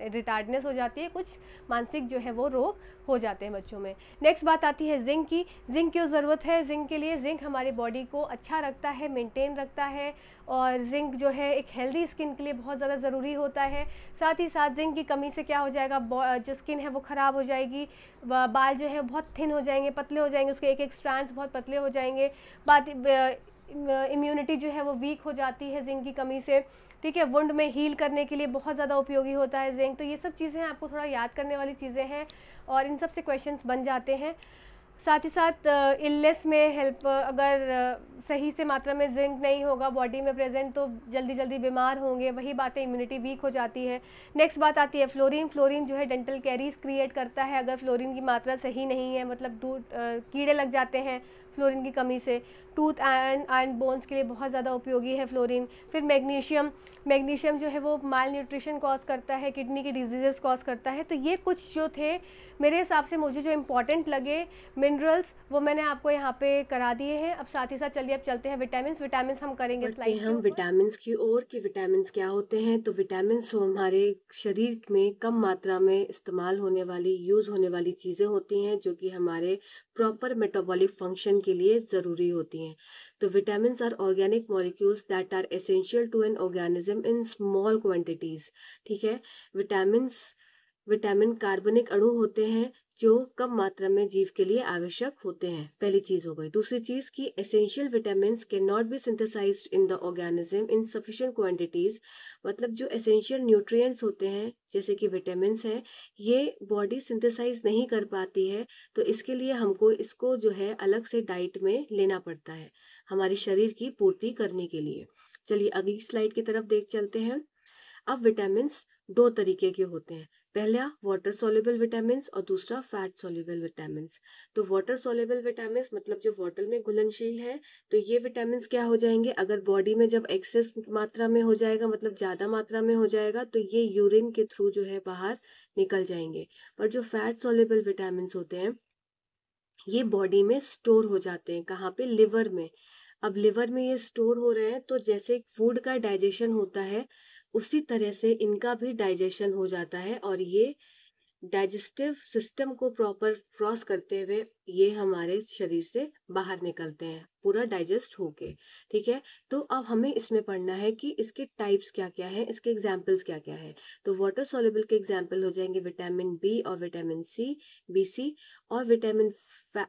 रिटार्डनेस हो जाती है, कुछ मानसिक जो है वो रोग हो जाते हैं बच्चों में। नेक्स्ट बात आती है जिंक की। जिंक क्यों ज़रूरत है, जिंक के लिए, जिंक हमारी बॉडी को अच्छा रखता है, मेंटेन रखता है, और जिंक जो है एक हेल्दी स्किन के लिए बहुत ज़्यादा ज़रूरी होता है। साथ ही साथ जिंक की कमी से क्या हो जाएगा, जो स्किन है वो ख़राब हो जाएगी, बाल जो है बहुत थिन हो जाएंगे, पतले हो जाएंगे, उसके एक एक स्ट्रैंड्स बहुत पतले हो जाएंगे। इम्यूनिटी जो है वो वीक हो जाती है जिंक की कमी से। ठीक है, वुंड में हील करने के लिए बहुत ज़्यादा उपयोगी होता है जिंक। तो ये सब चीज़ें आपको थोड़ा याद करने वाली चीज़ें हैं, और इन सब से क्वेश्चंस बन जाते हैं। साथ ही साथ इलनेस में हेल्प, अगर सही से मात्रा में जिंक नहीं होगा बॉडी में प्रेजेंट तो जल्दी बीमार होंगे, वही बातें, इम्यूनिटी वीक हो जाती है। नेक्स्ट बात आती है फ्लोरीन। फ्लोरीन जो है डेंटल कैरीज क्रिएट करता है। अगर फ्लोरीन की मात्रा सही नहीं है, मतलब कीड़े लग जाते हैं फ्लोरीन की कमी से। टूथ एंड बोन्स के लिए बहुत ज़्यादा उपयोगी है फ्लोरीन। फिर मैग्नीशियम, मैग्नीशियम जो है वो माल न्यूट्रिशन कॉज करता है, किडनी की डिजीजेस कॉज करता है। तो ये कुछ जो थे मेरे हिसाब से मुझे जो इम्पॉर्टेंट लगे मिनरल्स, वो मैंने आपको यहाँ पे करा दिए हैं। अब साथ ही साथ चलिए अब चलते हैं विटामिन्स। विटामिन्स हम करेंगे बढ़ते हैं स्लाइड के हम ऊपर। विटामिन्स की ओर कि विटामिन्स क्या होते हैं। तो विटामिन्स हमारे शरीर में कम मात्रा में इस्तेमाल होने वाली, यूज़ होने वाली चीज़ें होती हैं जो कि हमारे प्रॉपर मेटाबॉलिक फंक्शन के लिए ज़रूरी होती हैं। तो vitamins are organic molecules that are essential to an organism in small quantities. ठीक है। विटामिन्स विटामिन कार्बनिक अणु होते हैं जो कम मात्रा में जीव के लिए आवश्यक होते हैं। पहली चीज हो गई। दूसरी चीज कि essential vitamins can not be synthesized in the organism in sufficient quantities. मतलब जो एसेंशियल न्यूट्रिएंट्स होते हैं जैसे कि विटामिन्स हैं, ये बॉडी सिंथेसाइज नहीं कर पाती है। तो इसके लिए हमको इसको जो है अलग से डाइट में लेना पड़ता है हमारे शरीर की पूर्ति करने के लिए। चलिए अगली स्लाइड की तरफ देख चलते हैं। अब विटामिन्स दो तरीके के होते हैं। पहला वाटर सोल्यूबल विटामिन्स और दूसरा फैट सोल्यूबल विटामिन्स। तो वाटर सोल्यूबल विटामिन्स मतलब जो वाटर में घुलनशील है। तो ये विटामिन्स क्या हो जाएंगे, अगर बॉडी में जब एक्सेस मात्रा में हो जाएगा, मतलब ज़्यादा मात्रा में हो जाएगा, तो ये यूरिन के थ्रू जो है बाहर निकल जाएंगे। पर जो फैट सोल्यूबल विटामिन्स होते हैं ये बॉडी में स्टोर हो जाते हैं। कहाँ पे, लिवर में। अब लिवर में ये स्टोर हो रहे हैं तो जैसे फूड का डाइजेशन होता है उसी तरह से इनका भी डाइजेशन हो जाता है और ये डाइजेस्टिव सिस्टम को प्रॉपर क्रॉस करते हुए ये हमारे शरीर से बाहर निकलते हैं पूरा डाइजेस्ट होके। ठीक है। तो अब हमें इसमें पढ़ना है कि इसके टाइप्स क्या क्या है, इसके एग्जाम्पल्स क्या क्या है। तो वाटर सॉल्युबल के एग्जाम्पल हो जाएंगे विटामिन बी और विटामिन सी, बी सी। और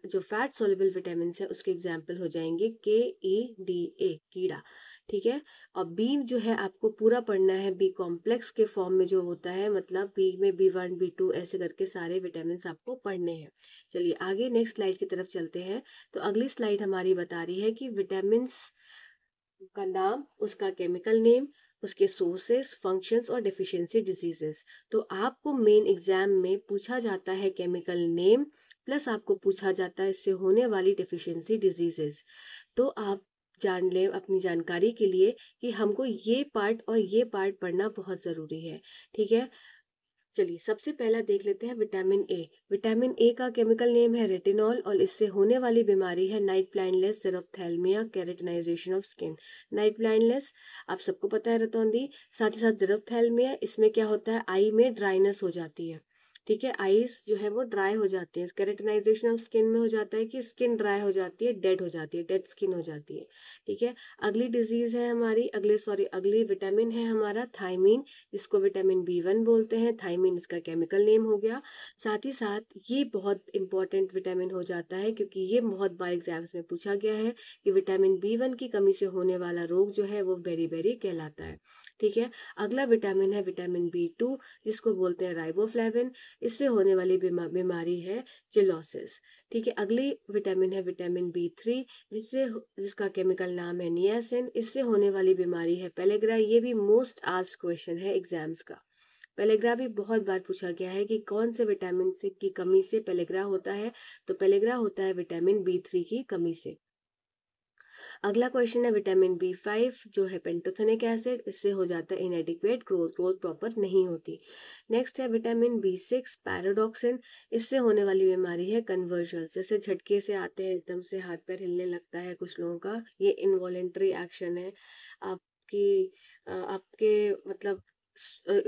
जो फैट सॉल्युबल विटामिन है उसके एग्जाम्पल हो जाएंगे के, ई, डी, ए, कीड़ा। ठीक है। और बी जो है आपको पूरा पढ़ना है बी कॉम्प्लेक्स के फॉर्म में जो होता है, मतलब बी में B1 B2 ऐसे करके सारे विटामिन आपको पढ़ने हैं। चलिए आगे नेक्स्ट स्लाइड की तरफ चलते हैं। तो अगली स्लाइड हमारी बता रही है कि विटामिन का नाम, उसका केमिकल नेम, उसके सोर्सेस, फंक्शंस और डेफिशिएंसी डिजीजेस। तो आपको मेन एग्जाम में पूछा जाता है केमिकल नेम प्लस आपको पूछा जाता है इससे होने वाली डेफिशिएंसी डिजीजेस। तो आप जान लें अपनी जानकारी के लिए कि हमको ये पार्ट और ये पार्ट पढ़ना बहुत ज़रूरी है। ठीक है। चलिए सबसे पहला देख लेते हैं विटामिन ए। विटामिन ए का केमिकल नेम है रेटिनॉल और इससे होने वाली बीमारी है night blindness, xerophthalmia, keratinization of skin. Night blindness आप सबको पता है, रतौंधी। साथ ही साथ जेरोप्थेल्मिया, इसमें क्या होता है, आई में ड्राइनेस हो जाती है। ठीक है, आईज जो है वो ड्राई हो जाती है। केरेटिनाइजेशन ऑफ स्किन में हो जाता है कि स्किन ड्राई हो जाती है, डेड हो जाती है, डेड स्किन हो जाती है। ठीक है। अगली डिजीज है हमारी, अगली विटामिन है हमारा थायमीन, जिसको विटामिन B1 बोलते हैं। थायमीन इसका केमिकल नेम हो गया। साथ ही साथ ये बहुत इंपॉर्टेंट विटामिन हो जाता है क्योंकि ये बहुत बार एग्जाम्स में पूछा गया है कि विटामिन B1 की कमी से होने वाला रोग जो है वो बेरी कहलाता है। ठीक है। अगला विटामिन है विटामिन B2, जिसको बोलते हैं राइबोफ्लेविन। इससे होने वाली बीमारी है चिलोसिस। ठीक है। अगली विटामिन है विटामिन B3, जिसका केमिकल नाम है नियासिन। इससे होने वाली बीमारी है पेलेग्रा। ये भी मोस्ट आस्क्ड क्वेश्चन है एग्जाम्स का। पेलेग्रा भी बहुत बार पूछा गया है कि कौन से विटामिन से की कमी से पेलेग्रा होता है। तो पेलेग्रा होता है विटामिन B3 की कमी से। अगला क्वेश्चन है विटामिन B5, जो है पेंटोथेनिक एसिड। इससे हो जाता है इनएडिक्वेट ग्रोथ प्रॉपर नहीं होती। नेक्स्ट है विटामिन B6 पैराडॉक्सिन। इससे होने वाली बीमारी है कन्वर्जन, जैसे झटके से आते हैं एकदम से हाथ पैर हिलने लगता है कुछ लोगों का, ये इनवॉलेंट्री एक्शन है आपकी, आपके मतलब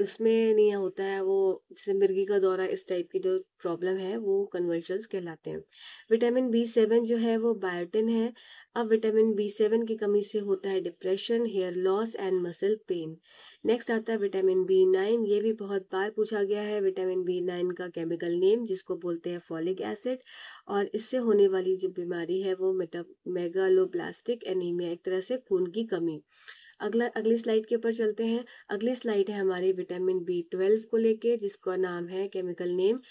उसमें नहीं होता है वो, जैसे मिर्गी का दौरा, इस टाइप की जो प्रॉब्लम है वो कन्वर्जन्स कहलाते हैं। विटामिन B7 जो है वो बायोटिन है। अब विटामिन B7 की कमी से होता है depression, hair loss and muscle pain. Next आता है विटामिन B9। ये भी बहुत बार पूछा गया है। विटामिन B9 का केमिकल नेम, जिसको बोलते हैं फॉलिक एसिड। और इससे होने वाली जो बीमारी है वो मेगालोब्लास्टिक एनीमिया, एक तरह से खून की कमी। अगली स्लाइड के ऊपर चलते हैं। अगली स्लाइड है हमारी विटामिन B12 को लेके, जिसका नाम है केमिकल नेम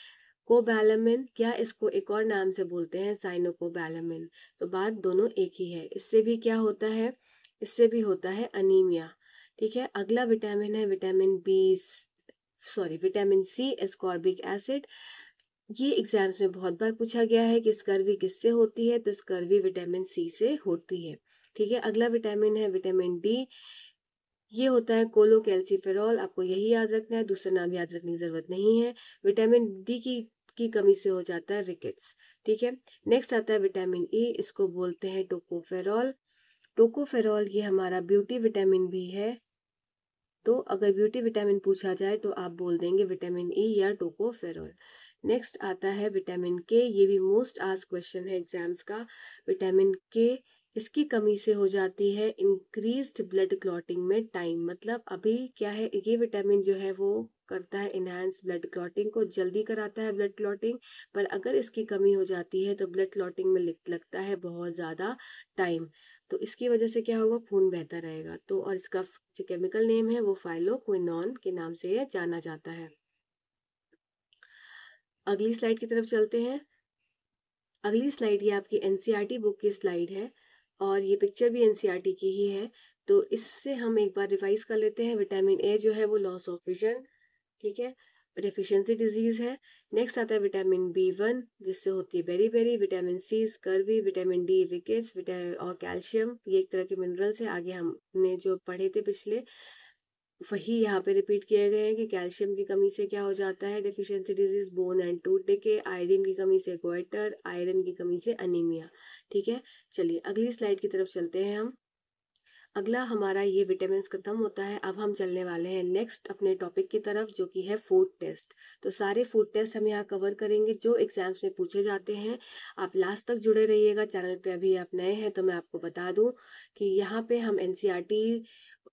कोबैलामिन, या इसको एक और नाम से बोलते हैं साइनोकोबैलामिन। तो बात दोनों एक ही है। इससे भी क्या होता है, इससे भी होता है अनीमिया। ठीक है। अगला विटामिन है विटामिन C एस्कॉर्बिक एसिड। ये एग्जाम्स में बहुत बार पूछा गया है कि स्कर्वी किससे होती है, तो स्कर्वी विटामिन सी से होती है। ठीक है, अगला विटामिन है विटामिन डी। ये होता है कोलोकैल्सिफेरॉल, आपको यही याद रखना है, दूसरा नाम याद रखने की जरूरत नहीं है। विटामिन डी की कमी से हो जाता है रिकेट्स। ठीक है, नेक्स्ट आता है विटामिन ई, इसको बोलते हैं टोकोफेरॉल। टोकोफेरॉल ये हमारा ब्यूटी विटामिन भी है, तो अगर ब्यूटी विटामिन पूछा जाए तो आप बोल देंगे विटामिन ई या टोकोफेरॉल। नेक्स्ट आता है विटामिन के, ये भी मोस्ट आस्क्ड क्वेश्चन है एग्जाम्स का। विटामिन के, इसकी कमी से हो जाती है इंक्रीज्ड ब्लड क्लॉटिंग में टाइम, मतलब अभी क्या है, ये विटामिन जो है वो करता है इनहेंस ब्लड क्लॉटिंग को, जल्दी कराता है ब्लड क्लॉटिंग। पर अगर इसकी कमी हो जाती है तो ब्लड क्लॉटिंग में लगता है बहुत ज़्यादा टाइम। तो इसकी वजह से क्या होगा, खून बहता रहेगा। तो और इसका जो केमिकल नेम है वो फाइलोक्विनोन के नाम से यह जाना जाता है। अगली स्लाइड की तरफ चलते हैं। अगली स्लाइड ये आपकी एनसीईआरटी बुक की स्लाइड है और ये पिक्चर भी एनसीईआरटी की ही है। तो इससे हम एक बार रिवाइज कर लेते हैं। विटामिन ए जो है वो लॉस ऑफ विजन, ठीक है, डेफिशिएंसी डिजीज है। नेक्स्ट आता है विटामिन बी 1, जिससे होती है beriberi. Vitamin C scurvy, vitamin D rickets, vitamin और कैल्शियम, ये एक तरह के मिनरल्स है, आगे हमने जो पढ़े थे पिछले वही यहाँ पे रिपीट किए गए हैं कि कैल्शियम की कमी से क्या हो जाता है deficiency disease, bone and tooth decay, iron की कमी से गोइटर, आयरन की कमी से अनीमिया। ठीक है, चलिए अगली स्लाइड की तरफ चलते हैं हम। अगला हमारा ये विटामिन खत्म होता है, अब हम चलने वाले हैं नेक्स्ट अपने टॉपिक की तरफ जो कि है फूड टेस्ट। तो सारे फूड टेस्ट हम यहाँ कवर करेंगे जो एग्जाम्स में पूछे जाते हैं। आप लास्ट तक जुड़े रहिएगा, चैनल पे अभी आप नए हैं तो मैं आपको बता दूं कि यहाँ पे हम एनसीईआरटी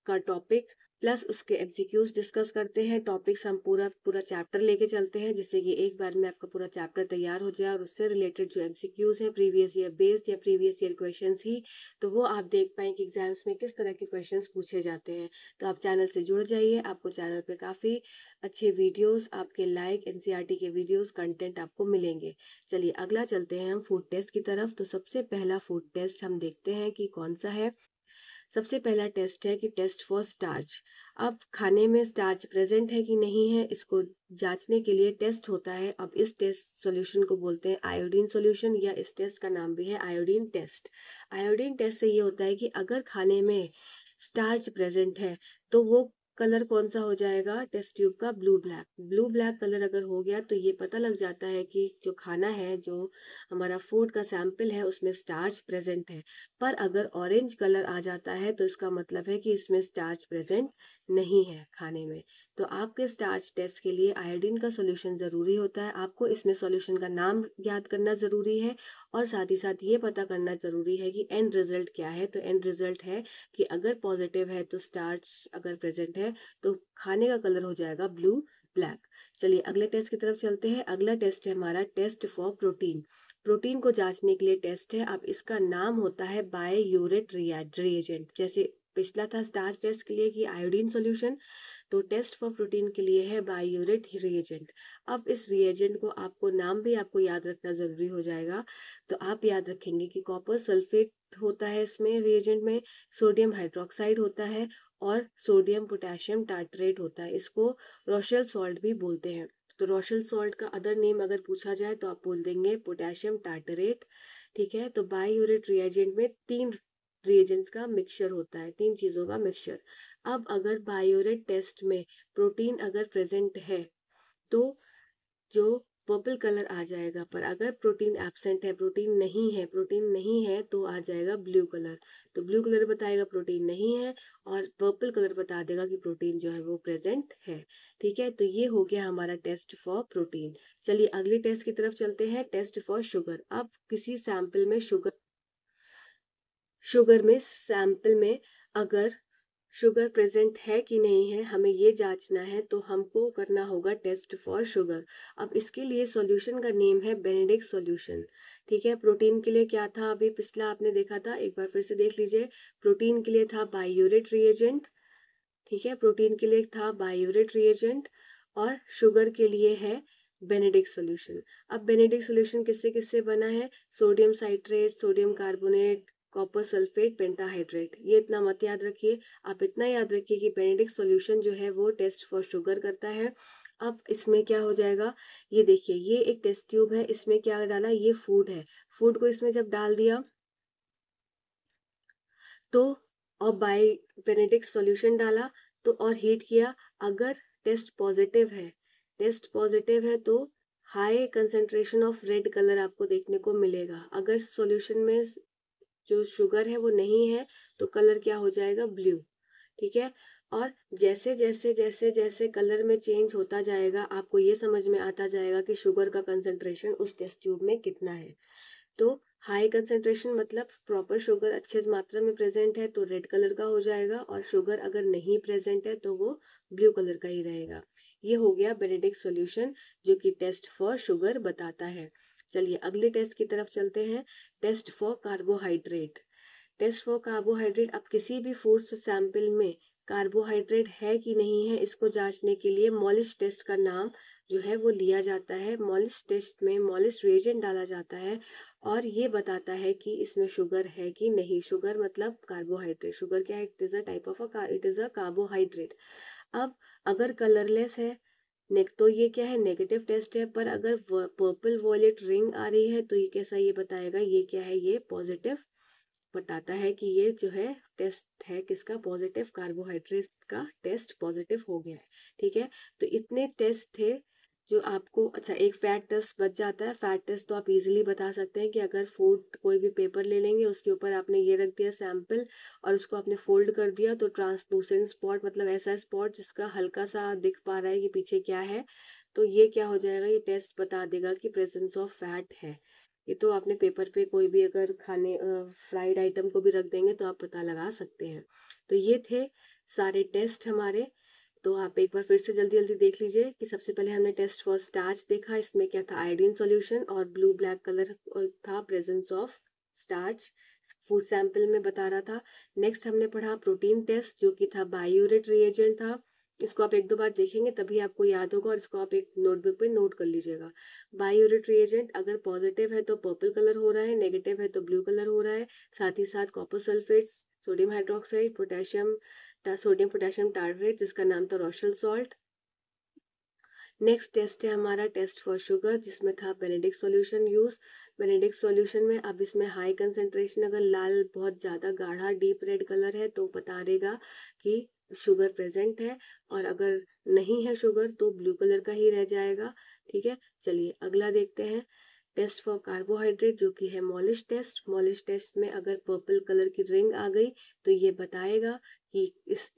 का टॉपिक प्लस उसके एमसीक्यूज डिस्कस करते हैं। टॉपिक्स हम पूरा पूरा चैप्टर लेके चलते हैं जिससे कि एक बार में आपका पूरा चैप्टर तैयार हो जाए और उससे रिलेटेड जो एमसीक्यूज है प्रीवियस ईयर बेस्ड या प्रीवियस ईयर क्वेश्चंस ही, तो वो आप देख पाएँ कि एग्जाम्स में किस तरह के क्वेश्चंस पूछे जाते हैं। तो आप चैनल से जुड़ जाइए, आपको चैनल पे काफ़ी अच्छे वीडियोस, आपके लाइक एनसीईआरटी के वीडियोस कंटेंट आपको मिलेंगे। चलिए अगला चलते हैं हम फूड टेस्ट की तरफ। तो सबसे पहला फूड टेस्ट हम देखते हैं कि कौन सा है। सबसे पहला टेस्ट है कि टेस्ट फॉर स्टार्च। अब खाने में स्टार्च प्रेजेंट है कि नहीं है, इसको जांचने के लिए टेस्ट होता है। अब इस टेस्ट सॉल्यूशन को बोलते हैं आयोडीन सॉल्यूशन, या इस टेस्ट का नाम भी है आयोडीन टेस्ट। आयोडीन टेस्ट से ये होता है कि अगर खाने में स्टार्च प्रेजेंट है तो वो कलर कौन सा हो जाएगा टेस्ट ट्यूब का, blue black. Blue black colour अगर हो गया तो ये पता लग जाता है कि जो खाना है, जो हमारा फूड का सैंपल है उसमें स्टार्च प्रेजेंट है। पर अगर ऑरेंज कलर आ जाता है तो इसका मतलब है कि इसमें स्टार्च प्रेजेंट नहीं है खाने में। तो आपके स्टार्च टेस्ट के लिए आयोडीन का सॉल्यूशन ज़रूरी होता है। आपको इसमें सॉल्यूशन का नाम याद करना ज़रूरी है और साथ ही साथ ये पता करना ज़रूरी है कि एंड रिजल्ट क्या है। तो एंड रिजल्ट है कि अगर पॉजिटिव है तो स्टार्च अगर प्रेजेंट है तो खाने का कलर हो जाएगा ब्लू ब्लैक। चलिए अगले टेस्ट की तरफ चलते हैं। अगला टेस्ट है हमारा टेस्ट फॉर प्रोटीन। प्रोटीन को जांचने के लिए टेस्ट है। अब इसका नाम होता है बाययूरेट रिएजेंट। जैसे पिछला था स्टार्च टेस्ट के लिए कि आयोडीन सॉल्यूशन, तो टेस्ट फॉर प्रोटीन के लिए है बाययूरेट रिएजेंट। अब इस रिएजेंट को आपको नाम भी आपको याद रखना जरूरी हो जाएगा। तो आप याद रखेंगे कि कॉपर सल्फेट होता है इसमें रिएजेंट में, सोडियम हाइड्रोक्साइड होता है और सोडियम पोटेशियम टार्टरेट होता है। इसको रोशेल सॉल्ट भी बोलते हैं। तो रोशेल सॉल्ट का अदर नेम अगर पूछा जाए तो आप बोल देंगे पोटेशियम टार्टरेट। ठीक है, तो बाययूरेट रिएजेंट में 3 रिएजेंट्स का मिक्सचर होता है, 3 चीज़ों का मिक्सचर। अब अगर बायोरेट टेस्ट में प्रोटीन अगर प्रेजेंट है तो जो पर्पल कलर आ जाएगा, पर अगर प्रोटीन एब्सेंट है, प्रोटीन नहीं है तो आ जाएगा ब्लू कलर। तो ब्लू कलर बताएगा प्रोटीन नहीं है और पर्पल कलर बता देगा कि प्रोटीन जो है वो प्रेजेंट है। ठीक है, तो ये हो गया हमारा टेस्ट फॉर प्रोटीन। चलिए अगले टेस्ट की तरफ चलते हैं, टेस्ट फॉर शुगर। अब किसी सैंपल में सैंपल में अगर शुगर प्रेजेंट है कि नहीं है, हमें ये जांचना है, तो हमको करना होगा टेस्ट फॉर शुगर। अब इसके लिए सॉल्यूशन का नेम है बेनेडिक्ट सॉल्यूशन। ठीक है, प्रोटीन के लिए क्या था, अभी पिछला आपने देखा था, एक बार फिर से देख लीजिए। प्रोटीन के लिए था बाययूरेट रिएजेंट। ठीक है, प्रोटीन के लिए था बाययूरेट रिएजेंट और शुगर के लिए है बेनेडिक्ट सॉल्यूशन। अब बेनेडिक्ट सॉल्यूशन किससे किससे बना है, sodium citrate, sodium carbonate, copper sulphate, pentahydrate. ये इतना मत याद रखिए, आप इतना याद रखिए कि बेनेडिक्ट सॉल्यूशन जो है वो टेस्ट फॉर शुगर करता है। अब इसमें क्या हो जाएगा, ये देखिए ये एक टेस्ट ट्यूब है, इसमें क्या डाला, ये फूड है, फूड को इसमें जब डाल दिया तो, और बाय बेनेडिक्ट सॉल्यूशन डाला तो, और हीट किया, अगर टेस्ट पॉजिटिव है, टेस्ट पॉजिटिव है तो high concentration of red colour आपको देखने को मिलेगा। अगर सॉल्यूशन में जो शुगर है वो नहीं है तो कलर क्या हो जाएगा, ब्लू। ठीक है, और जैसे जैसे जैसे जैसे कलर में चेंज होता जाएगा आपको ये समझ में आता जाएगा कि शुगर का कंसंट्रेशन उस टेस्ट ट्यूब में कितना है। तो हाई कंसंट्रेशन मतलब प्रॉपर शुगर अच्छे मात्रा में प्रेजेंट है तो रेड कलर का हो जाएगा, और शुगर अगर नहीं प्रेजेंट है तो वो ब्लू कलर का ही रहेगा। ये हो गया बेनेडिक्ट सॉल्यूशन जो कि टेस्ट फॉर शुगर बताता है। चलिए अगले टेस्ट की तरफ चलते हैं, test for carbohydrate. Test for carbohydrate, अब किसी भी फूड सैंपल में कार्बोहाइड्रेट है कि नहीं है इसको जांचने के लिए मॉलिश टेस्ट का नाम जो है वो लिया जाता है। मॉलिश टेस्ट में मॉलिश रिएजेंट डाला जाता है और ये बताता है कि इसमें शुगर है कि नहीं। शुगर मतलब कार्बोहाइड्रेट, शुगर क्या है, it is a type of it is a carbohydrate. अब अगर कलरलेस है तो ये क्या है, नेगेटिव टेस्ट है, पर अगर पर्पल वॉयलेट रिंग आ रही है तो ये कैसा, ये बताएगा ये क्या है, ये पॉजिटिव बताता है कि ये जो है टेस्ट है किसका, पॉजिटिव, कार्बोहाइड्रेट का टेस्ट पॉजिटिव हो गया है। ठीक है, तो इतने टेस्ट थे जो आपको, अच्छा एक फैट टेस्ट बच जाता है। फैट टेस्ट तो आप इजीली बता सकते हैं कि अगर फूड कोई भी पेपर ले लेंगे उसके ऊपर आपने ये रख दिया सैंपल और उसको आपने फोल्ड कर दिया तो ट्रांसलूसेंट स्पॉट मतलब ऐसा स्पॉट जिसका हल्का सा दिख पा रहा है कि पीछे क्या है, तो ये क्या हो जाएगा, ये टेस्ट बता देगा कि प्रेजेंस ऑफ फैट है। ये तो आपने पेपर पे कोई भी अगर खाने फ्राइड आइटम को भी रख देंगे तो आप पता लगा सकते हैं। तो ये थे सारे टेस्ट हमारे। तो आप एक बार फिर से जल्दी जल्दी देख लीजिए कि सबसे पहले हमने टेस्ट फॉर स्टार्च देखा, इसमें क्या था, आयोडीन सॉल्यूशन और ब्लू ब्लैक कलर था, presence of starch food sample में बता रहा था। नेक्स्ट हमने पढ़ा प्रोटीन टेस्ट जो कि था बायोरेट रिएजेंट था। इसको आप एक दो बार देखेंगे तभी आपको याद होगा और इसको आप एक नोटबुक पे नोट कर लीजिएगा। बायोरेट रिएजेंट अगर पॉजिटिव है तो पर्पल कलर हो रहा है, नेगेटिव है तो ब्लू कलर हो रहा है। साथ ही साथ copper sulphate, sodium hydroxide, potassium, sodium potassium tartrate जिसका नाम था रॉशल सॉल्ट। नेक्स्ट टेस्ट है हमारा टेस्ट फॉर शुगर जिसमें था Benedict solution use. Benedict solution में अब इसमें हाई कंसेंट्रेशन, अगर लाल बहुत ज़्यादा गाढ़ा डीप रेड कलर है तो बता देगा कि शुगर प्रेजेंट है, और अगर नहीं है शुगर तो ब्लू कलर का ही रह जाएगा। ठीक है, चलिए अगला देखते हैं, टेस्ट फॉर कार्बोहाइड्रेट जो कि है मॉलिश टेस्ट। मॉलिश टेस्ट में अगर पर्पल कलर की रिंग आ गई तो ये बताएगा कि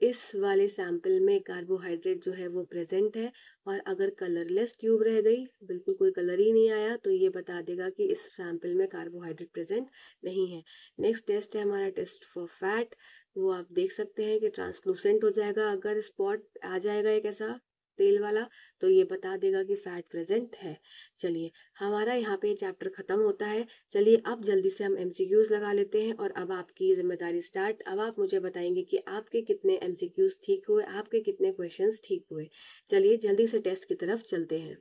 इस वाले सैंपल में कार्बोहाइड्रेट जो है वो प्रेजेंट है, और अगर कलरलेस ट्यूब रह गई, बिल्कुल कोई कलर ही नहीं आया, तो ये बता देगा कि इस सैंपल में कार्बोहाइड्रेट प्रेजेंट नहीं है। नेक्स्ट टेस्ट है हमारा टेस्ट फॉर फैट। वो आप देख सकते हैं कि ट्रांसलूसेंट हो जाएगा, अगर स्पॉट आ जाएगा एक ऐसा तेल वाला तो ये बता देगा कि फैट प्रेजेंट है। चलिए हमारा यहाँ पे चैप्टर खत्म होता है। चलिए अब जल्दी से हम एमसीक्यूज लगा लेते हैं, और अब आपकी जिम्मेदारी स्टार्ट। अब आप मुझे बताएंगे कि आपके कितने एमसीक्यूज ठीक हुए, आपके कितने क्वेश्चंस ठीक हुए। चलिए जल्दी से टेस्ट की तरफ चलते हैं।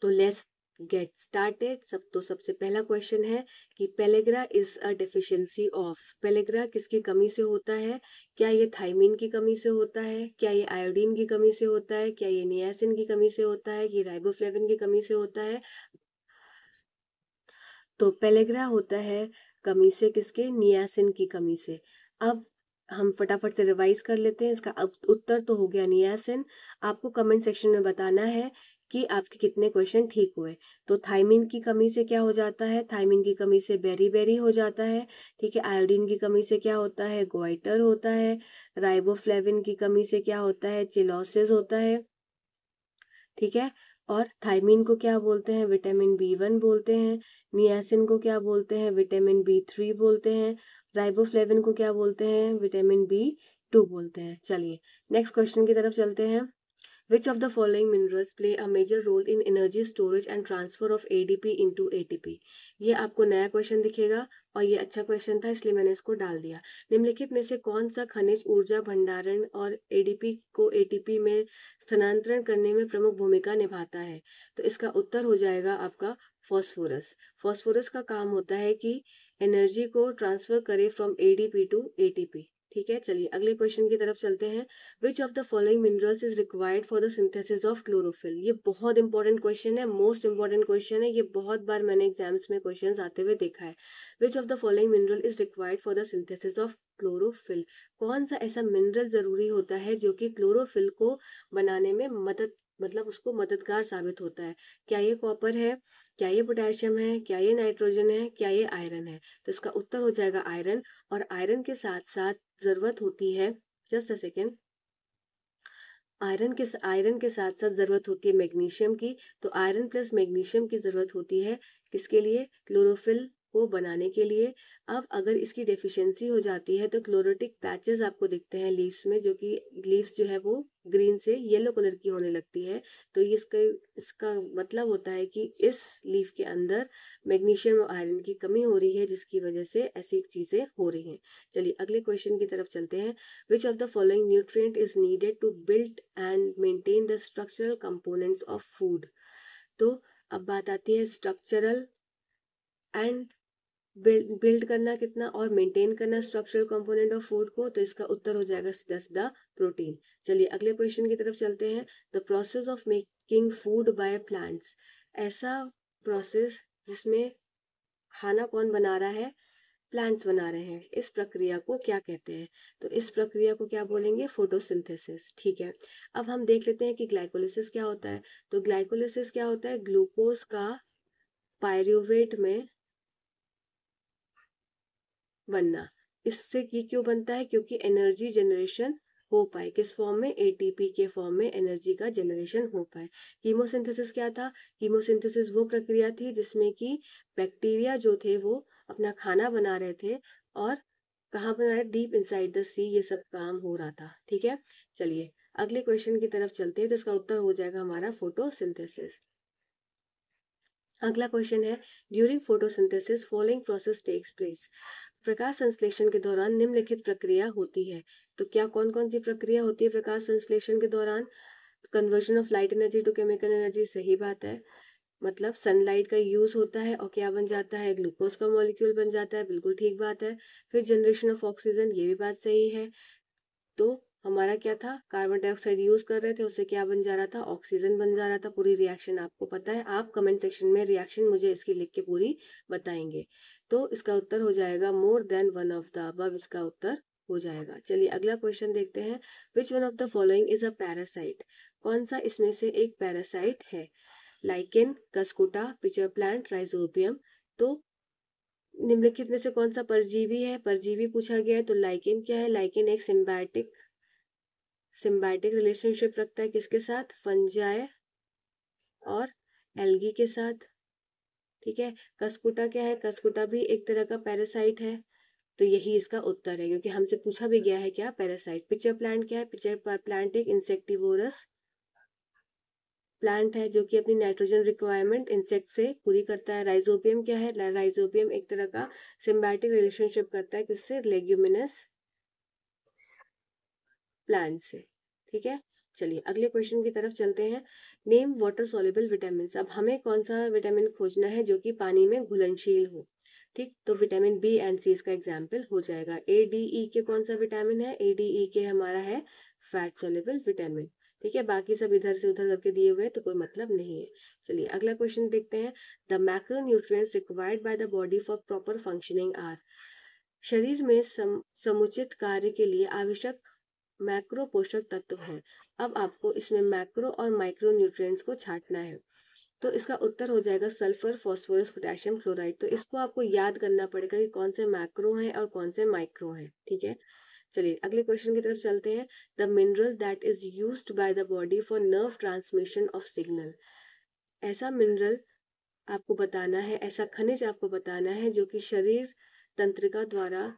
तो लेट्स गेट स्टार्टेड। सबसे पहला क्वेश्चन है कि pellagra is a deficiency of. Pellagra किसकी कमी से होता है? क्या ये थायमिन की कमी से होता है, क्या ये आयोडीन की कमी से होता है, क्या ये नियासिन की कमी से होता है, कि राइबोफ्लेविन की कमी से होता है? तो पेलेग्रा होता है कमी से, किसके, नियासिन की कमी से। अब हम फटाफट से रिवाइज कर लेते हैं। इसका उत्तर तो हो गया नियासिन। आपको कमेंट सेक्शन में बताना है कि आपके कितने क्वेश्चन ठीक हुए। तो थायमिन की कमी से क्या हो जाता है, थायमिन की कमी से बेरी बेरी हो जाता है। ठीक है, आयोडीन की कमी से क्या होता है, ग्वाइटर होता है। राइबोफ्लेविन की कमी से क्या होता है, चिलोसिस होता है। ठीक है, और थायमीन को क्या बोलते हैं, विटामिन B1 बोलते हैं। नियासिन को क्या बोलते हैं, विटामिन B3 बोलते हैं। राइबोफ्लेविन को क्या बोलते हैं, विटामिन B2 बोलते हैं। चलिए नेक्स्ट क्वेश्चन की तरफ चलते हैं। Which of the following minerals play a major role in energy storage and transfer of ADP into ATP? ये आपको नया क्वेश्चन दिखेगा और ये अच्छा क्वेश्चन था इसलिए मैंने इसको डाल दिया। निम्नलिखित में से कौन सा खनिज ऊर्जा भंडारण और ADP को ATP में स्थानांतरण करने में प्रमुख भूमिका निभाता है? तो इसका उत्तर हो जाएगा आपका फॉस्फोरस। फॉस्फोरस का काम होता है कि एनर्जी को ट्रांसफर करे फ्रॉम ADP टू ATP। ठीक है, चलिए अगले क्वेश्चन की तरफ चलते हैं। Which of the following minerals is required for the synthesis of chlorophyll. ये बहुत इंपॉर्टेंट क्वेश्चन है, मोस्ट इंपॉर्टेंट क्वेश्चन है, ये बहुत बार मैंने एग्जाम्स में क्वेश्चन आते हुए देखा है। Which of the following mineral is required for the synthesis of chlorophyll. कौन सा ऐसा मिनरल जरूरी होता है जो कि क्लोरोफिल को बनाने में मदद, मतलब उसको मददगार साबित होता है। क्या ये कॉपर है, क्या ये पोटेशियम है, क्या ये नाइट्रोजन है, क्या ये आयरन है? तो इसका उत्तर हो जाएगा आयरन। और आयरन के साथ साथ जरूरत होती है, जस्ट अ सेकेंड, आयरन के साथ साथ जरूरत होती है मैग्नीशियम की। तो आयरन प्लस मैग्नीशियम की जरूरत होती है किसके लिए? क्लोरोफिल को बनाने के लिए। अब अगर इसकी डेफिशिएंसी हो जाती है तो क्लोरोटिक पैचेस आपको दिखते हैं लीव्स में, जो कि लीव्स जो है वो ग्रीन से येलो कलर की होने लगती है। तो ये इसका इसका मतलब होता है कि इस लीफ के अंदर मैग्नीशियम और आयरन की कमी हो रही है, जिसकी वजह से ऐसी चीजें हो रही हैं। चलिए अगले क्वेश्चन की तरफ चलते हैं। Which of the following nutrient is needed to build and maintain the structural components of food? तो अब बात आती है स्ट्रक्चरल एंड बिल्ड करना कितना और मेंटेन करना स्ट्रक्चरल कंपोनेंट ऑफ फूड को। तो इसका उत्तर हो जाएगा सीधा सीधा प्रोटीन। चलिए अगले क्वेश्चन की तरफ चलते हैं। The process of making food by plants. ऐसा प्रोसेस जिसमें खाना कौन बना रहा है? प्लांट्स बना रहे हैं। इस प्रक्रिया को क्या कहते हैं? तो इस प्रक्रिया को क्या बोलेंगे? फोटोसिंथेसिस। ठीक है, अब हम देख लेते हैं कि ग्लाइकोलिसिस क्या होता है। तो ग्लाइकोलिसिस क्या होता है? ग्लूकोज का पायरुवेट में बनना। इससे ये क्यों बनता है? क्योंकि एनर्जी जनरेशन हो पाए। किस फॉर्म में? एटीपी के फॉर्म में एनर्जी का जनरेशन हो पाए। कीमोसिंथेसिस क्या था? कीमोसिंथेसिस वो प्रक्रिया थी जिसमें कि बैक्टीरिया जो थे वो अपना खाना बना रहे थे, और कहाँ बना रहे? डीप इनसाइड द सी ये सब काम हो रहा था। ठीक है, चलिए अगले क्वेश्चन की तरफ चलते हैं। तो इसका उत्तर हो जाएगा हमारा फोटोसिंथेसिस। अगला क्वेश्चन है, during photosynthesis following process takes place. प्रकाश संश्लेषण के दौरान निम्नलिखित प्रक्रिया होती है। तो क्या कौन कौन सी प्रक्रिया होती है प्रकाश संश्लेषण के दौरान? Conversion of light energy to chemical energy, सही बात है। मतलब सनलाइट का यूज होता है और क्या बन जाता है? ग्लूकोज का मॉलिक्यूल बन जाता है, बिल्कुल ठीक बात है। फिर जनरेशन ऑफ ऑक्सीजन, ये भी बात सही है। तो हमारा क्या था? कार्बन डाइऑक्साइड यूज कर रहे थे, उससे क्या बन जा रहा था? ऑक्सीजन बन जा रहा था। पूरी रिएक्शन आपको पता है, आप कमेंट सेक्शन में रिएक्शन मुझे इसकी लिख के पूरी बताएंगे। तो इसका उत्तर हो जाएगा more than one of the above, इसका उत्तर हो जाएगा। चलिए अगला क्वेश्चन देखते हैं। Which one of the following is a parasite. कौन सा इसमें से एक पैरासाइट है? Lichen, cuscuta, pitcher plant, rhizobium. तो निम्नलिखित में से कौन सा परजीवी है? परजीवी पूछा गया है, तो लाइकेन क्या है? लाइकेन एक सिम्बायोटिक रिलेशनशिप रखता है किसके साथ? फंजाई और एल्गी के साथ। ठीक है, कस्कुटा क्या है? कस्कुटा भी एक तरह का पैरासाइट है। तो यही इसका उत्तर है, क्योंकि हमसे पूछा भी गया है क्या? पैरासाइट। पिचर प्लांट क्या है? पिचर प्लांट एक इंसेक्टिवोरस प्लांट है जो कि अपनी नाइट्रोजन रिक्वायरमेंट इंसेक्ट से पूरी करता है। राइजोबियम क्या है? राइजोबियम एक तरह का सिम्बायोटिक रिलेशनशिप करता है किससे? लेग्यूमिनस प्लांट से। ठीक है, चलिए अगले क्वेश्चन की तरफ चलते हैं। Name water soluble vitamin. अब हमें कौन सा विटामिन खोजना है जो कि पानी में घुलनशील हो। ठीक, तो विटामिन बी एंड सी इसका एग्जाम्पल हो जाएगा। ए डी ई के कौन सा विटामिन है? ए डी ई के हमारा है फैट सॉल्युबल विटामिन। ठीक है, बाकी सब इधर से उधर करके दिए हुए हैं तो कोई मतलब नहीं है। चलिए अगला क्वेश्चन देखते हैं। The macronutrients required by the body for proper functioning are. शरीर में समुचित कार्य के लिए आवश्यक मैक्रो पोषक तत्व हैं। अब आपको इसमें मैक्रो और माइक्रो न्यूट्रिएंट्स को छांटना है। तो इसका उत्तर हो जाएगा सल्फर, फास्फोरस, पोटेशियम क्लोराइड। तो इसको आपको याद करना पड़ेगा कि कौन से मैक्रो हैं और कौन से माइक्रो हैं। ठीक है, चलिए अगले क्वेश्चन की तरफ चलते हैं। The mineral that is used by the body for nerve transmission of signal. ऐसा मिनरल आपको बताना है, ऐसा खनिज आपको बताना है जो कि शरीर तंत्रिका द्वारा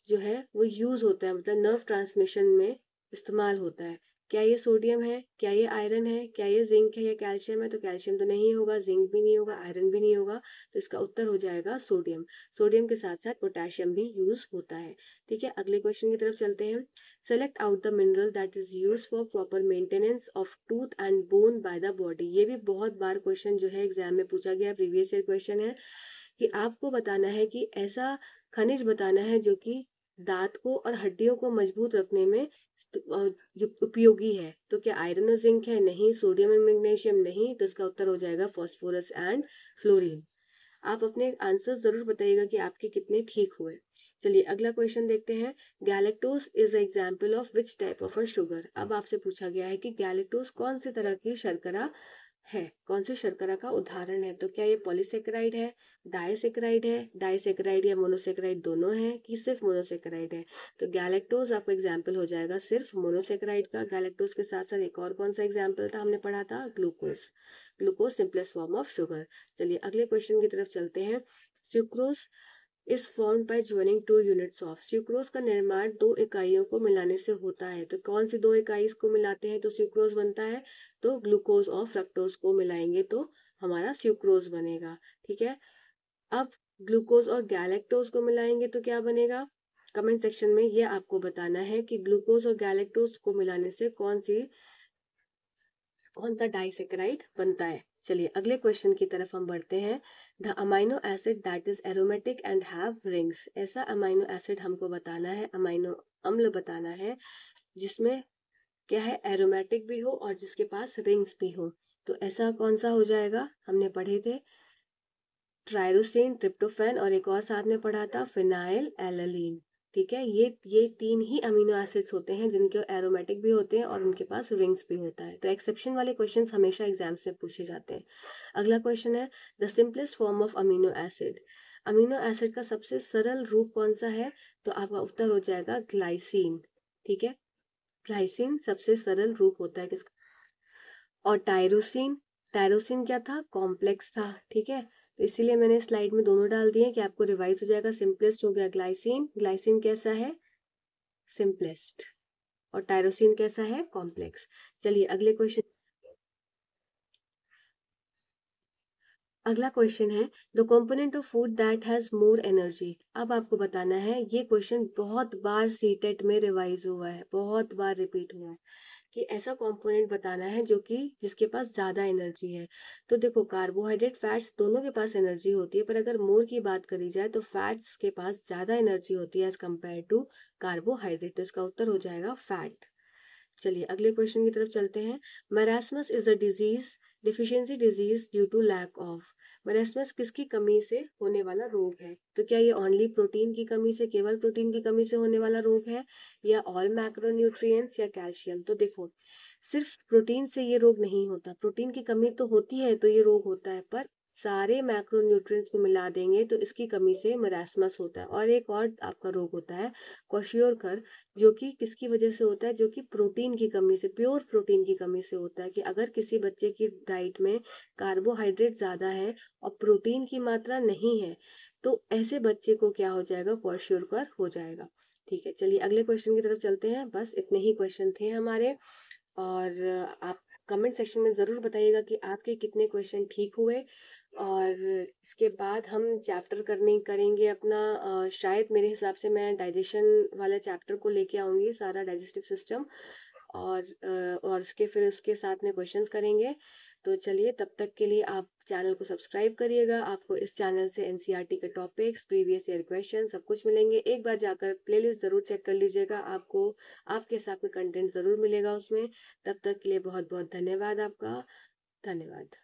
जो है वो यूज होता है, मतलब नर्व ट्रांसमिशन में इस्तेमाल होता है। क्या ये सोडियम है? क्या ये आयरन है? क्या ये जिंक है या कैल्शियम है? तो कैल्शियम तो नहीं होगा, जिंक भी नहीं होगा, आयरन भी नहीं होगा। तो इसका उत्तर हो जाएगा सोडियम। सोडियम के साथ साथ पोटेशियम भी यूज होता है। ठीक है, अगले क्वेश्चन की तरफ चलते हैं। Select out the mineral that is use for proper maintenance of tooth and borne by the body. ये भी बहुत बार क्वेश्चन जो है एग्जाम में पूछा गया, प्रीवियस ईयर क्वेश्चन है कि आपको बताना है कि ऐसा खनिज बताना है जो कि दांत को और हड्डियों को मजबूत रखने में उपयोगी है। तो क्या आयरन और जिंक है? नहीं। Sodium and magnesium? नहीं। तो इसका उत्तर हो जाएगा फॉस्फोरस एंड फ्लोरीन। आप अपने आंसर जरूर बताइएगा कि आपके कितने ठीक हुए। चलिए अगला क्वेश्चन देखते हैं। Galactose is example of which type of a sugar. अब आपसे पूछा गया है कि गैलेक्टोज कौन सी तरह की शर्करा है, कौन सी शर्करा का उदाहरण है। तो क्या ये पॉलीसेकेराइड है, डाइसेकेराइड है, डाइसेकेराइड या मोनोसेकेराइड दोनों है, कि सिर्फ मोनोसेकेराइड है। तो गैलेक्टोज आपका एग्जाम्पल हो जाएगा सिर्फ मोनोसेकेराइड का। गैलेक्टोज के साथ साथ एक और कौन सा एग्जाम्पल था, हमने पढ़ा था glucose. Glucose simplest form of sugar. चलिए अगले क्वेश्चन की तरफ चलते हैं। Sucrose is formed by joining two units of. Sucrose का निर्माण दो इकाइयों को मिलाने से होता है। तो कौन सी दो इकाई को मिलाते हैं तो सुक्रोज बनता है? तो ग्लूकोज और फ्रक्टोज को मिलाएंगे तो हमारा सुक्रोज बनेगा। ठीक है। अब ग्लूकोज और गैलेक्टोज को मिलाएंगे तो क्या बनेगा? कमेंट सेक्शन में ये आपको बताना है कि ग्लूकोज और गैलेक्टोज को मिलाने से कौन सा डाइसेकेराइड बनता है। चलिए अगले क्वेश्चन की तरफ हम बढ़ते हैं। The amino acid that is aromatic and have rings. ऐसा अमाइनो एसिड हमको बताना है, अमाइनो अम्ल बताना है जिसमें क्या है, एरोमेटिक भी हो और जिसके पास रिंग्स भी हो। तो ऐसा कौन सा हो जाएगा? हमने पढ़े थे ट्राइरोसिन, ट्रिप्टोफैन और एक और साथ में पढ़ा था फिनाइल एलानीन। ठीक है। ये तीन ही अमीनो एसिड्स होते हैं जिनके एरोमेटिक भी होते हैं और उनके पास रिंग्स भी होता है। तो एक्सेप्शन वाले क्वेश्चंस हमेशा एग्जाम्स में पूछे जाते हैं। अगला क्वेश्चन है the simplest form of amino acid. Amino acid का सबसे सरल रूप कौन सा है? तो आपका उत्तर हो जाएगा ग्लाइसिन। ठीक है। ग्लाइसिन सबसे सरल रूप होता है किसका? और टायरोसिन, टायरोसिन क्या था? कॉम्प्लेक्स था। ठीक है। तो इसीलिए मैंने स्लाइड में दोनों डाल दिए कि आपको रिवाइज हो जाएगा। सिंपलेस्ट हो गया ग्लाइसिन, ग्लाइसिन कैसा है? सिंपलेस्ट। और टायरोसिन कैसा है? कॉम्प्लेक्स। चलिए अगला क्वेश्चन है the component of food that has more energy. अब आपको बताना है, ये क्वेश्चन बहुत बार सीटेट में रिवाइज हुआ है, बहुत बार रिपीट हुआ है कि ऐसा कंपोनेंट बताना है जो कि जिसके पास ज़्यादा एनर्जी है। तो देखो कार्बोहाइड्रेट फैट्स दोनों के पास एनर्जी होती है, पर अगर मोर की बात करी जाए तो फैट्स के पास ज़्यादा एनर्जी होती है एज कम्पेयर टू कार्बोहाइड्रेट। तो इसका उत्तर हो जाएगा फैट। चलिए अगले क्वेश्चन की तरफ चलते हैं। Marasmus is a disease, deficiency disease due to lack of. Marasmus किसकी कमी से होने वाला रोग है? तो क्या ये ओनली प्रोटीन की कमी से, केवल प्रोटीन की कमी से होने वाला रोग है, या ऑल मैक्रोन्यूट्रिएंट्स या कैल्शियम? तो देखो सिर्फ प्रोटीन से ये रोग नहीं होता, प्रोटीन की कमी तो होती है तो ये रोग होता है, पर सारे मैक्रोन्यूट्रिएंट्स को मिला देंगे तो इसकी कमी से मरासमस होता है। और एक और आपका रोग होता है क्वाशियोरकर, जो कि किसकी वजह से होता है? जो कि प्रोटीन की कमी से, प्योर प्रोटीन की कमी से होता है। कि अगर किसी बच्चे की डाइट में कार्बोहाइड्रेट ज़्यादा है और प्रोटीन की मात्रा नहीं है तो ऐसे बच्चे को क्या हो जाएगा? क्वाशियोरकर हो जाएगा। ठीक है। चलिए अगले क्वेश्चन की तरफ चलते हैं। बस इतने ही क्वेश्चन थे हमारे। और आप कमेंट सेक्शन में ज़रूर बताइएगा कि आपके कितने क्वेश्चन ठीक हुए। और इसके बाद हम चैप्टर करेंगे अपना शायद मेरे हिसाब से मैं डाइजेशन वाला चैप्टर को लेके आऊँगी, सारा डाइजेस्टिव सिस्टम। और उसके साथ में क्वेश्चंस करेंगे। तो चलिए तब तक के लिए आप चैनल को सब्सक्राइब करिएगा। आपको इस चैनल से एनसीईआरटी के टॉपिक्स, प्रीवियस ईयर क्वेश्चन सब कुछ मिलेंगे। एक बार जाकर प्लेलिस्ट ज़रूर चेक कर लीजिएगा, आपको आपके हिसाब का कंटेंट ज़रूर मिलेगा उसमें। तब तक के लिए बहुत बहुत धन्यवाद आपका। धन्यवाद।